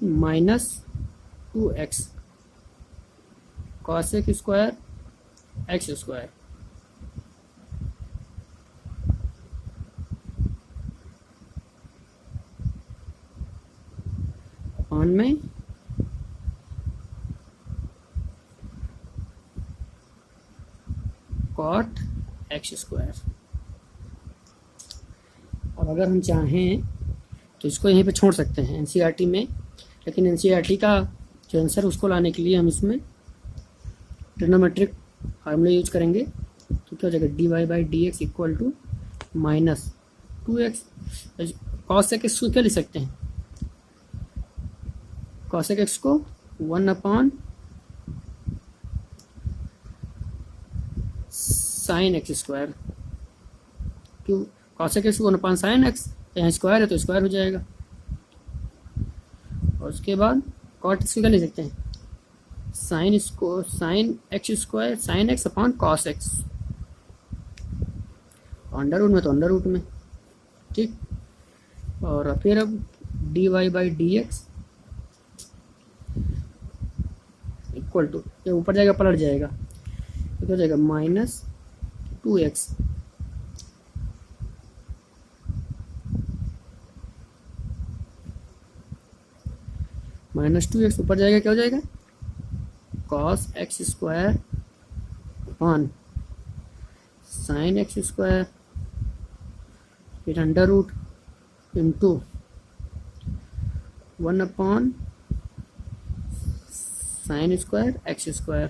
-2x cos x² x²। On में cot x²। और अगर हम चाहें तो इसको यहीं पे छोड़ सकते हैं एनसीईआरटी में, लेकिन एनसीईआरटी का जो आंसर उसको लाने के लिए हम इसमें ट्रिग्नोमेट्रिक फार्मूला यूज करेंगे, तो क्या हो जाएगा, dy/dx equal to -2x cos x को क्या लिख सकते हैं, cos x को 1/sin x², क्यों cos x को 1/sin x, यहाँ स्क्वायर है तो स्क्वायर हो जाएगा, और उसके बाद cot x क्या लिख सकते हैं, sin x/cos x, under root में तो अंडर रूट में। ठीक, और फिर अब dy/dx इक्वल टू, ये ऊपर जाएगा पलट जाएगा, तो हो जाएगा -2x -2x ऊपर जाएगा, क्या हो जाएगा, cos x² upon sin x², फिर under root into 1/sin² x²।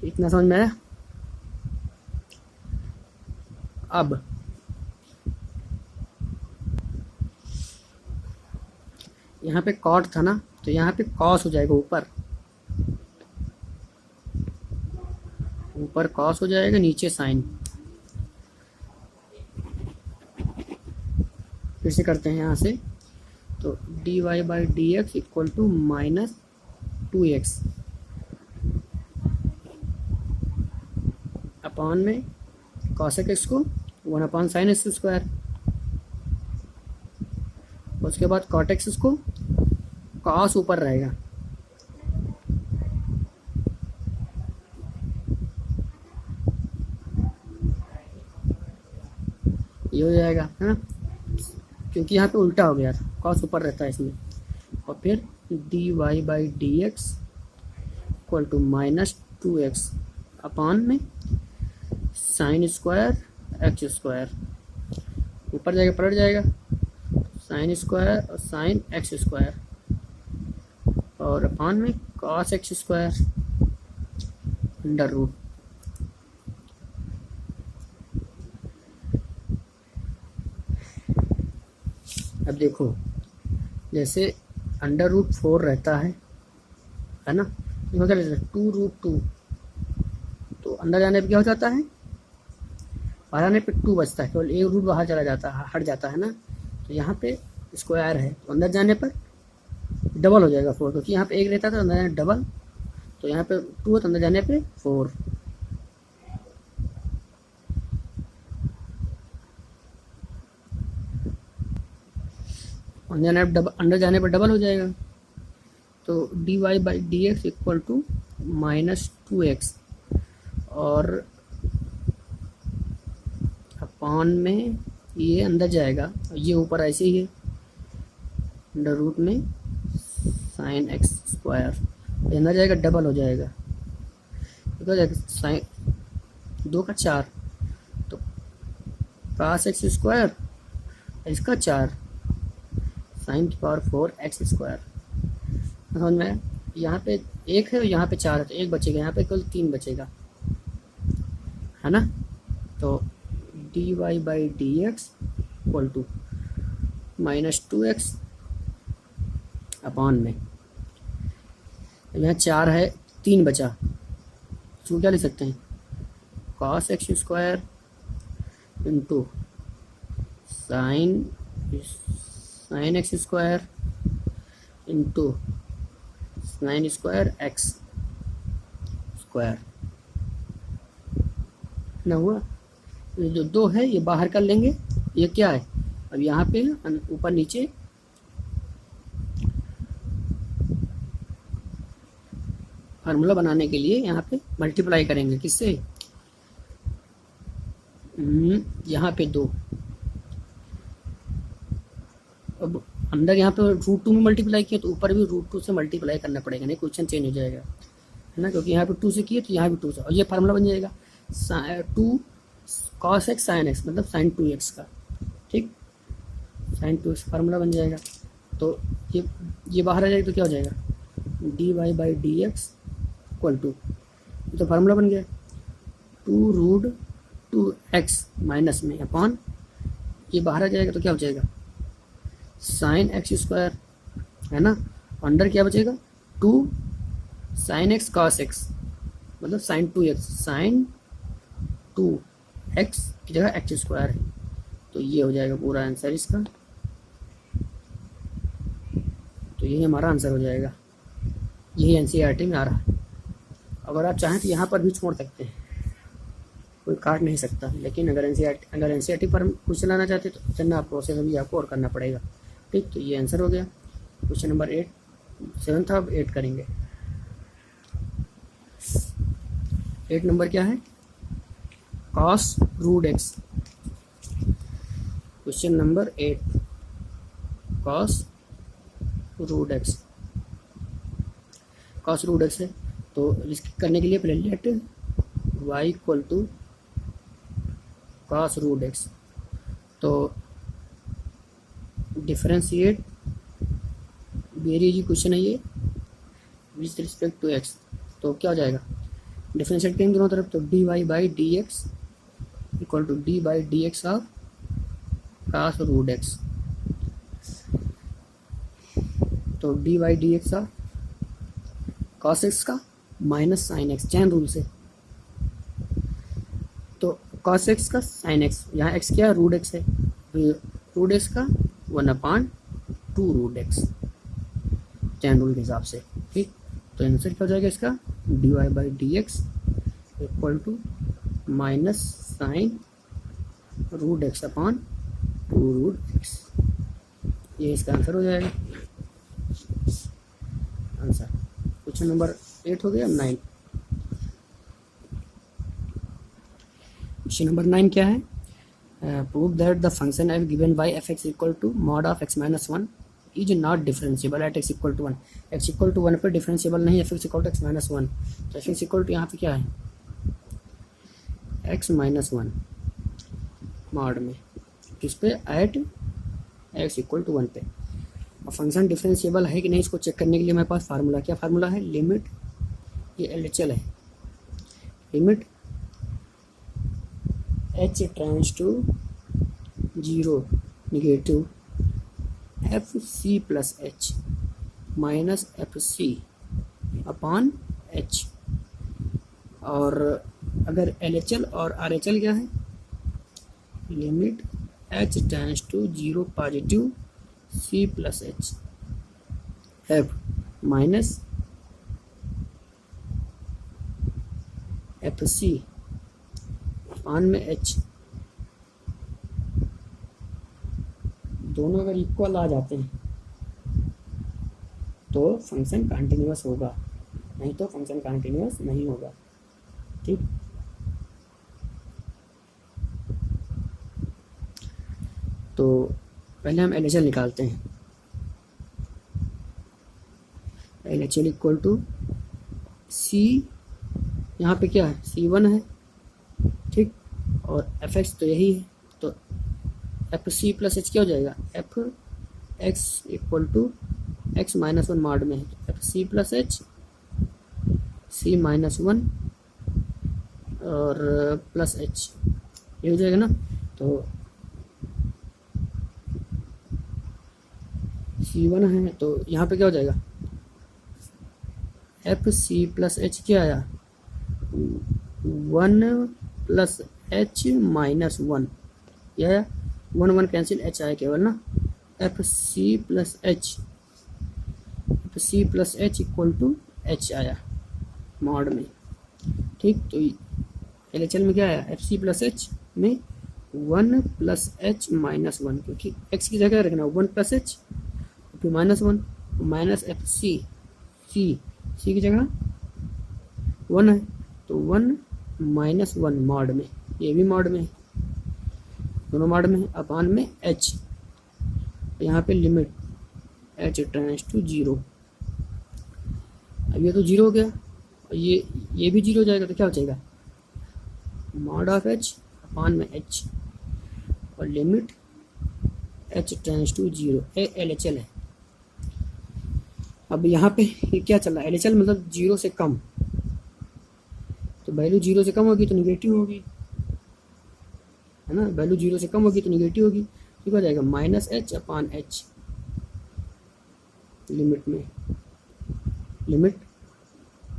इतना समझ में आया। अब यहाँ पे cot था ना, तो यहाँ पे cos हो जाएगा, ऊपर cos हो जाएगा, नीचे sin। फिर से करते हैं यहाँ से, तो dy/dx equal to -2x upon में cos x को 1/sin x², उसके बाद cot x को कॉस ऊपर रहेगा, ये हो जाएगा, है ना, क्योंकि यहाँ पे उल्टा हो गया था, कॉस ऊपर रहता है इसमें। और फिर d Y by D x equal to -2x upon में साइन स्क्वायर एक्स स्क्वायर, ऊपर जाएगा पलट जाएगा, साइन स्क्वायर और साइन एक्स स्क्वायर, और अपान में cos x square under root. अब देखो, जैसे √4 रहता है ना, इसमें क्या रहता है 2√2, तो अंदर जाने पे क्या हो जाता है, बाहर आने पे 2 बचता है, केवल एक रूट बाहर चला जाता है, हट जाता है ना। तो यहाँ पे स्क्वायर है, तो अंदर जाने पर डबल हो जाएगा 4, क्योंकि यहाँ पे एक रहता था, अंदर जाने डबल, तो यहाँ पे 2 है तो अंदर जाने पे 4। अंदर जाने पर डबल हो जाएगा, तो D Y by D x equal to -2x, और अपान में ये अंदर जाएगा, ये ऊपर ऐसे ही है, अंडर रूट में साइन एक्स स्क्वायर, अंदर जाएगा डबल हो जाएगा, तो क्या जाएगा साइन 2 का 4, तो cos एक्स स्क्वायर, इसका 4 साइन की पावर 4x स्क्वायर। समझ में, यहाँ पे 1 है और यहाँ पे 4 है, तो 1 बचेगा, यहाँ पे केवल 3 बचेगा, है ना। तो D Y by D x equal to -2x upon में, यहाँ 4 है, 3 बचा, तो क्या लिख सकते हैं, cos x square into sine x square into sine square x square ना हुआ। ये जो 2 है ये बाहर कर लेंगे, ये क्या है, अब यहाँ पे ऊपर नीचे फार्मूला बनाने के लिए यहाँ पे मल्टीप्लाई करेंगे, किससे, यहाँ पे 2, अब अंदर यहाँ पे √2 में मल्टीप्लाई किया, तो ऊपर भी √2 से मल्टीप्लाई करना पड़ेगा, नहीं क्वेश्चन चेंज हो जाएगा, है ना, क्योंकि यहाँ पे 2 से किए तो यहाँ भी 2 से, और ये फार्मूला बन जाएगा 2 cos x sin x, मतलब sin 2x का, ठीक, sin 2x फार्मूला बन जाएगा। तो ये बाहर आ जाएगा, तो क्या हो जाएगा, D Y by D x equal to, तो फार्मूला बन गया 2√2x माइनस में अपॉन, ये बाहर आ जाएगा, तो क्या हो जाएगा साइन एक्स स्क्वायर, है ना, अंडर क्या बचेगा 2 साइन एक्स cos x, मतलब साइन 2x, साइन 2x की जगह एक्स स्क्वायर है, तो ये हो जाएगा पूरा आंसर इसका, तो यही हमारा आंसर हो जाएगा, यही एनसीईआरटी में आ रहा है। अगर आप चाहें तो यहाँ पर भी छोड़ सकते हैं, कोई काट नहीं सकता, लेकिन अगर एनसीईआरटी पर कुछ चलाना चाहते तो चलना प्रोसेस अभी आपको और करना पड़ेगा, ठीक। तो ये आंसर हो गया क्वेश्चन नंबर 7 था, अब 8 करेंगे। 8 नंबर क्या है, cos √x, question number 8 cos √x, cos √x है, तो इसके करने के लिए पहले let y equal to cos √x, तो डिफरेंशिएट, वेरी इजी क्वेश्चन है ये, विथ रिस्पेक्ट टू x, तो क्या हो जाएगा, डिफरेंशिएट करेंगे दोनों तरफ, तो D Y by D x equal to D by D x of cos √x, तो D y d x of cos x का minus sine x, chain rule से, तो cos x का साइन x, यहाँ x क्या है √x है, √x का 1/2 √x, चैन रूल के हिसाब से, ठीक। तो आंसर क्या हो जाएगा इसका, d Y by D x equal to minus sine √x upon 2 √x, ये इसका आंसर हो जाएगा। आंसर। क्वेश्चन नंबर 8 हो गया। 9, क्वेश्चन नंबर 9 क्या है? Prove that the function f given by f x equal to mod of x minus one is not differentiable at x equal to one. X equal to one पर differentiable नहीं, f x equal to x minus one. तो f x equal to यहाँ पे क्या है? X minus one mod में किस पे? At x equal to one पे। और फंक्शन डिफरेंशिएबल है कि नहीं इसको चेक करने के लिए मेरे पास फार्मूला, क्या फार्मूला है? लिमिट, ये एलएचएल है, limit h tends to zero negative f C plus H minus F C upon h. और अगर एल एच एल और आर एच एल क्या है? Limit h tends to zero positive c plus H f minus F C upon में h. दोनों अगर equal आ जाते हैं तो फंक्शन कंटिन्यूअस होगा, नहीं तो फंक्शन कंटिन्यूअस नहीं होगा। ठीक, तो पहले हम एल एच एल निकालते हैं। L H L equal to c, यहाँ पे क्या है? C1 है, ठीक, और एफ एक्स तो यही है, तो एफ सी प्लस एच क्या हो जाएगा? F x equal to x minus one mod में है, एफ सी plus h c minus one और प्लस एच, ये हो जाएगा ना। तो C1 है तो यहाँ पे क्या हो जाएगा? एफ सी प्लस एच क्या आया? 1 प्लस एच माइनस वन, यह आया 1 1 कैंसिल, एच आया केवल ना। F C plus H, F C plus h equal to h आया मॉड में। ठीक, तो एल एच एल में क्या आया? एफ सी प्लस एच में 1 प्लस एच माइनस वन, क्योंकि एक्स की जगह रखना 1 प्लस एच फिर minus one, minus F C, C की जगह 1 है तो 1 माइनस वन मॉड में, ये भी मॉड में है, दोनों मॉड में है, अपान में एच। यहाँ पे limit h tends to zero. अब ये तो जीरो हो गया और ये भी जीरो हो जाएगा, तो क्या हो जाएगा? मॉड ऑफ एच अपान में एच और limit h tends to zero. L H L है। अब यहाँ पे ये क्या चल रहा है? एल एच एल मतलब जीरो से कम, तो वैल्यू जीरो से कम होगी तो निगेटिव होगी, है ना। वैल्यू जीरो से कम होगी तो निगेटिव होगी, तो क्या हो जाएगा? Minus h upon h limit में, limit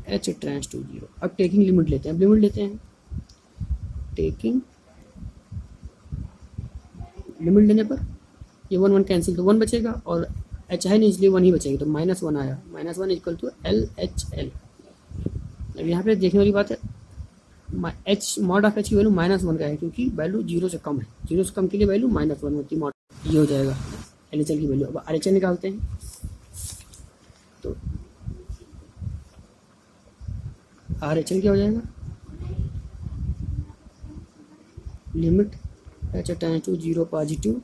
h tends to zero. अब टेकिंग लिमिट लेते हैं, अब लिमिट लेते हैं। टेकिंग लिमिट लेने पर ये 1 1 कैंसिल, तो 1 बचेगा और एच है नहीं इसलिए 1 ही बचेगी, तो माइनस वन आया। Minus one equal to L H L. अब यहाँ पे देखने वाली बात है, एच मॉड ऑफ एच की वैल्यू माइनस वन का है, क्योंकि वैल्यू जीरो से कम है, जीरो से कम के लिए वैल्यू माइनस वन होती है मॉड, ये हो जाएगा एल एच एल की वैल्यू। अब आर एच एल निकालते हैं, तो आर एच एल क्या हो जाएगा? Limit h tends to zero positive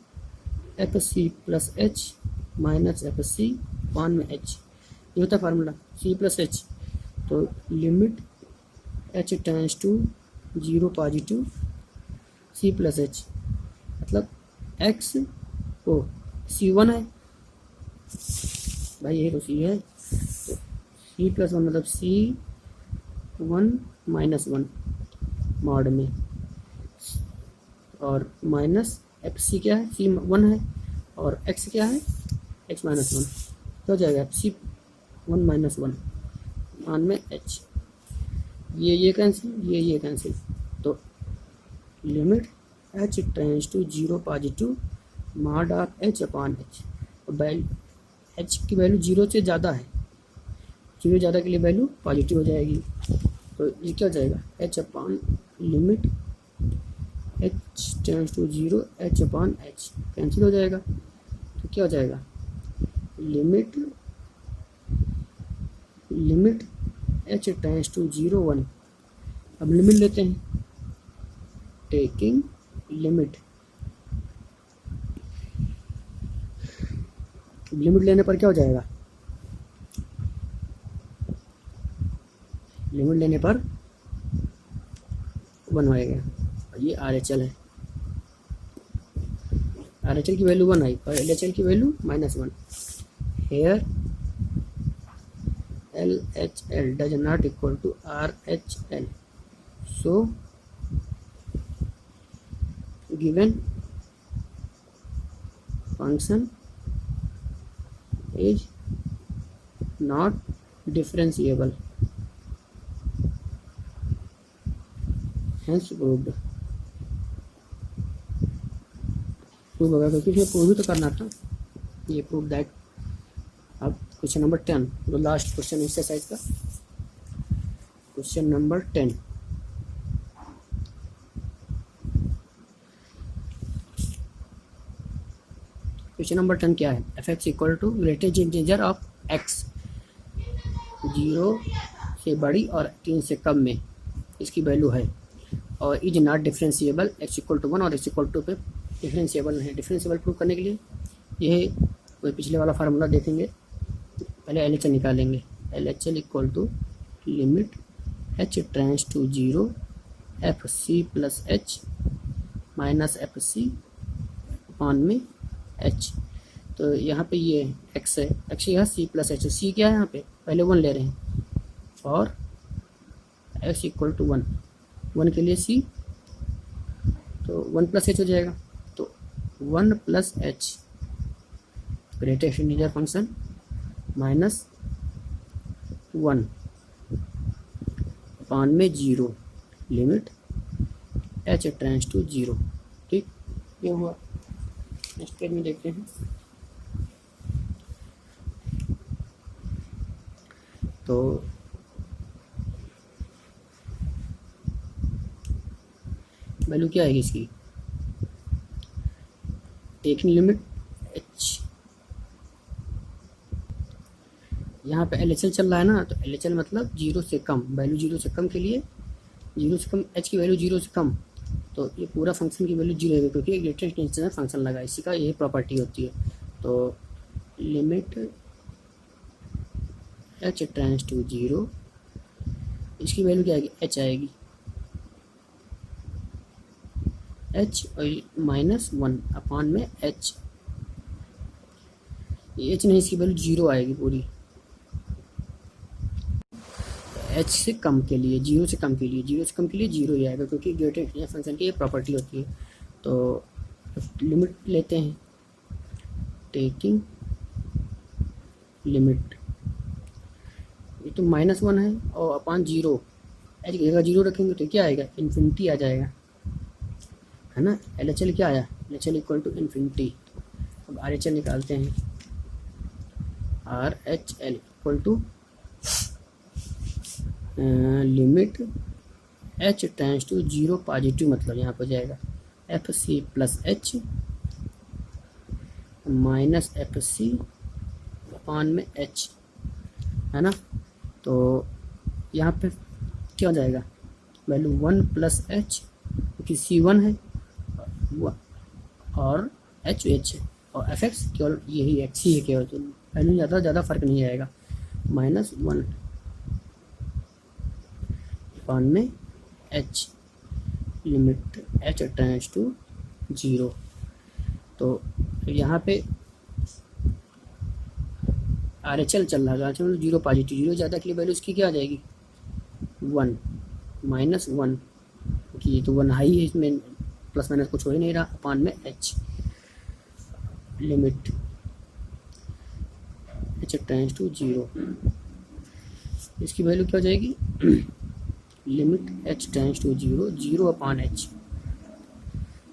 f C plus H minus F c one में एच, ये होता है फार्मूला सी प्लस एच। तो limit h tends to zero positive c plus h, मतलब x को C1 है भाई, ये तो सी है, तो सी प्लस वन मतलब C1 माइनस वन मॉड में, और माइनस एफ सी क्या है? C1 है, और एक्स क्या है? एक्स माइनस वन, तो हो जाएगा C1 माइनस वन मान में एच, ये कैंसिल, ये कैंसिल, तो limit h tends to zero positive mod of h upon h. H की वैल्यू जीरो से ज़्यादा है, जीरो ज़्यादा के लिए वैल्यू पॉजिटिव हो जाएगी, तो ये क्या हो जाएगा? H upon limit h tends to zero h upon h cancel हो जाएगा, तो क्या हो जाएगा? Limit limit h tends to 0 1। अब लिमिट लेते हैं, टेकिंग लिमिट। लिमिट लेने पर क्या हो जाएगा, लिमिट लेने पर 1 आएगा। ये आर एच एल है, आर एच एल की वैल्यू 1 आई और एल एच एल की value -1। Here L H L does not equal to R H L, so given function is not differentiable, hence proved। Prove होगा क्योंकि इसमें prove ही तो करना था, ये प्रूव दैट। अब क्वेश्चन नंबर 10, जो लास्ट क्वेश्चन एक्सरसाइज का, क्वेश्चन नंबर 10। क्वेश्चन नंबर 10 क्या है, F x equal to greatest integer of x, 0 से बड़ी और 3 से कम में इसकी वैल्यू है, और is not differentiable, x equal to 1 और एक्स इक्वल टू पे डिफरेंशिएबल है। डिफरेंशिएबल प्रूव करने के लिए यह कोई पिछले वाला फार्मूला देखेंगे, पहले एल एच एल निकालेंगे। L H L equal to limit h tends to 0 F C plus H minus F C upon में एच। तो यहाँ पे ये एक्स है, एक्स यहाँ सी प्लस एच, सी क्या है यहाँ पे, पहले 1 ले रहे हैं, और एक्स इक्वल टू 1, 1 के लिए सी, तो 1 प्लस एच हो जाएगा। तो 1 plus H greatest integer function minus 1 upon में 0 लिमिट एच टेंड्स टू 0। ठीक, ये हुआ। नेक्स्ट पेज में देखते हैं। तो वैल्यू क्या आएगी इसकी, टेकिंग लिमिट एच, यहाँ पे एल एच एल चल रहा है ना, तो एल एच एल मतलब 0 से कम, वैल्यू 0 से कम के लिए, 0 से कम एच की वैल्यू 0 से कम, तो ये पूरा फंक्शन की वैल्यू 0 है क्योंकि ग्रेटेस्ट इंटीजर फंक्शन लगा, इसी का यही प्रॉपर्टी होती है। तो लिमिट एच टेंड्स टू 0, इसकी वैल्यू क्या आएगी, एच आएगी, एच और -1 अपॉन में एच, ये एच नहीं, इसकी वैल्यू 0 आएगी पूरी, एच से कम के लिए, 0 से कम के लिए, 0 से कम के लिए 0 ही आएगा क्योंकि ग्रेटेस्ट इंटीजर फंक्शन की ये प्रॉपर्टी होती है। तो लिमिट लेते हैं, टेकिंग लिमिट, ये तो -1 है और अपॉन 0, एच की जगह 0 रखेंगे तो क्या आएगा, इन्फिनिटी आ जाएगा, है ना। एल एच एल क्या आया, L H L equal to infinity. अब आर एच एल निकालते हैं, R H L equal to limit h tends to 0 positive, मतलब यहाँ पर जाएगा एफ सी plus H minus F C upon में एच, है ना। तो यहाँ पे क्या हो जाएगा, वैल्यू 1 प्लस एच, क्योंकि सी 1 है और एच एच है, और एफ एक्स केवल यही एक्स ही है केवल, तो वैल्यू ज़्यादा फर्क नहीं आएगा, -1 अपॉन में h, limit h tends to 0। तो यहाँ पे आर एच एल चल रहा है, मतलब 0 पॉजिटिव, 0 ज़्यादा के लिए वैल्यू इसकी क्या आ जाएगी, 1 -1, क्योंकि ये तो 1 हाई है, इसमें प्लस माइनस कुछ हो ही नहीं रहा, अपॉन में h, limit h tends to 0, इसकी वैल्यू क्या हो जाएगी, limit h tends to 0, 0 upon h,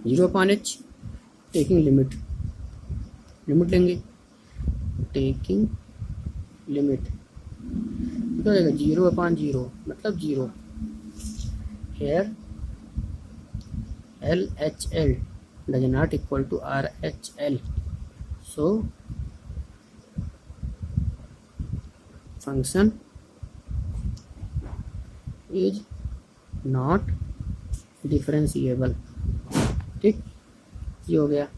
0 upon h, taking limit, limit लेंगे, टेकिंग लिमिट क्या हो जाएगा, 0 अपॉन 0 मतलब 0। Here L H L does not equal to R H L, so function is not differentiable. ठीक, ये हो गया।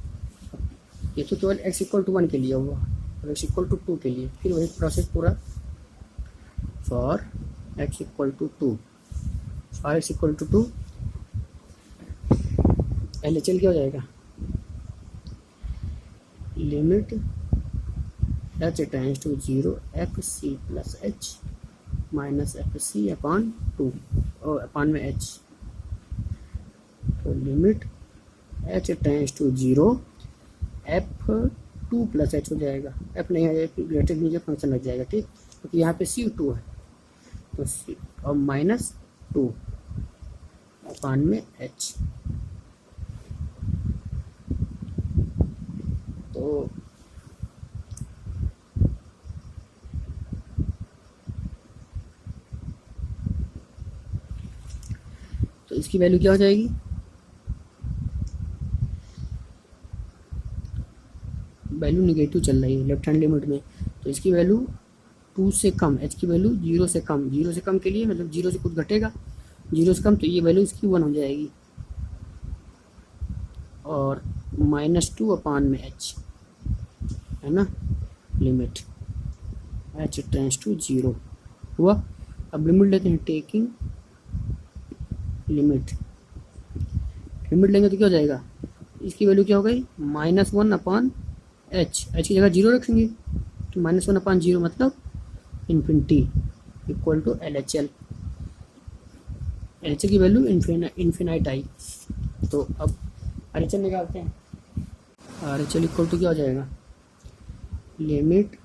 ये तो केवल x इक्वल टू 1 के लिए हुआ और x इक्वल टू 2 के लिए। फिर वही प्रोसेस पूरा for x equal to 2, for x equal to 2 LHL क्या हो जाएगा, limit h tends to 0 fc plus h minus fc upon 2 और अपॉन में h। तो limit h tends to 0 f2 plus h हो जाएगा, f नहीं आ जाएगा, ग्रेटर नीचे फंक्शन लग जाएगा। ठीक, क्योंकि यहाँ पे c2 है तो c और माइनस 2 अपॉन में h। तो इसकी वैल्यू क्या हो जाएगी, वैल्यू निगेटिव चल रही है लेफ्ट हैंड लिमिट में, तो इसकी वैल्यू 2 से कम, h की वैल्यू 0 से कम, 0 से कम के लिए मतलब 0 से कुछ घटेगा, 0 से कम, तो ये वैल्यू इसकी 1 हो जाएगी और -2 अपॉन में h है ना, लिमिट h टेंड्स टू 0 हुआ। अब लिमिट लेते हैं, टेकिंग लिमिट, लिमिट लेंगे तो क्या हो जाएगा, इसकी वैल्यू क्या हो गई, -1 अपॉन h, h की जगह 0 रखेंगे तो -1 अपॉन 0 मतलब infinity equal to LHL, LHL की वैल्यू इन्फिनाइट आई। तो अब RHL निकालते हैं, RHL इक्वल टू क्या हो जाएगा, limit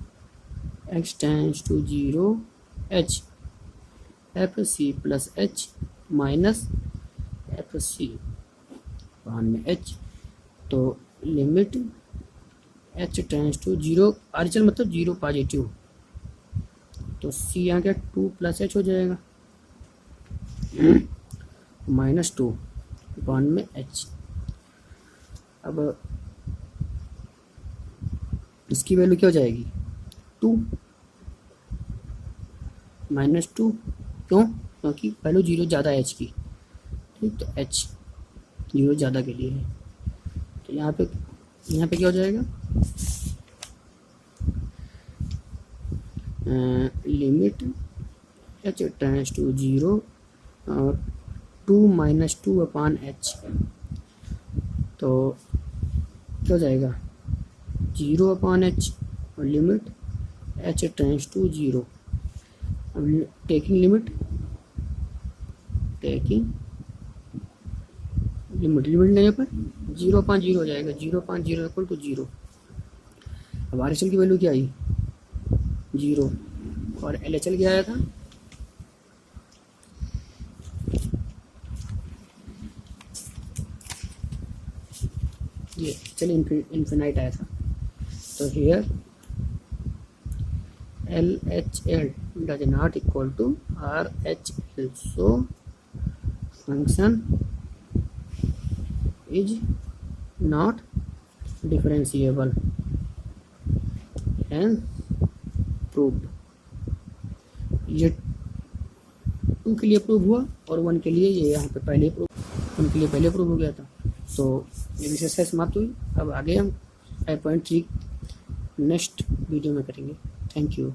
x tends to 0 h fc plus h minus fc upon में h। तो limit h tends to 0, RHL मतलब 0 पॉजिटिव, तो c यहाँ क्या 2 प्लस h हो जाएगा -2 अपॉन में h। अब इसकी वैल्यू क्या हो जाएगी 2 -2, क्यों, क्योंकि वैल्यू 0 ज़्यादा है h की। ठीक, तो h 0 ज़्यादा के लिए है, तो यहाँ पे क्या हो जाएगा, लिमिट h टेंड्स टू 0 और 2 -2 अपॉन h, तो क्या हो जाएगा 0 अपॉन h और लिमिट h टेंड्स टू 0। अब टेकिंग लिमिट, लिमिट लेने पर 0 अपॉन 0 हो जाएगा, 0 अपॉन 0 इक्वल टू 0। अब RHL की वैल्यू क्या आई 0 और LHL क्या आया था, ये चलिए इन्फिनाइट आया था। तो here LHL does not equal to RHL, so function is not differentiable and proved। ये 2 के लिए प्रूव हुआ और 1 के लिए ये यहाँ पे पहले प्रूव, 1 के लिए पहले प्रूव हो गया था। तो ये विशेषता समाप्त हुई। अब आगे हम 5.3 नेक्स्ट वीडियो में करेंगे। Thank you.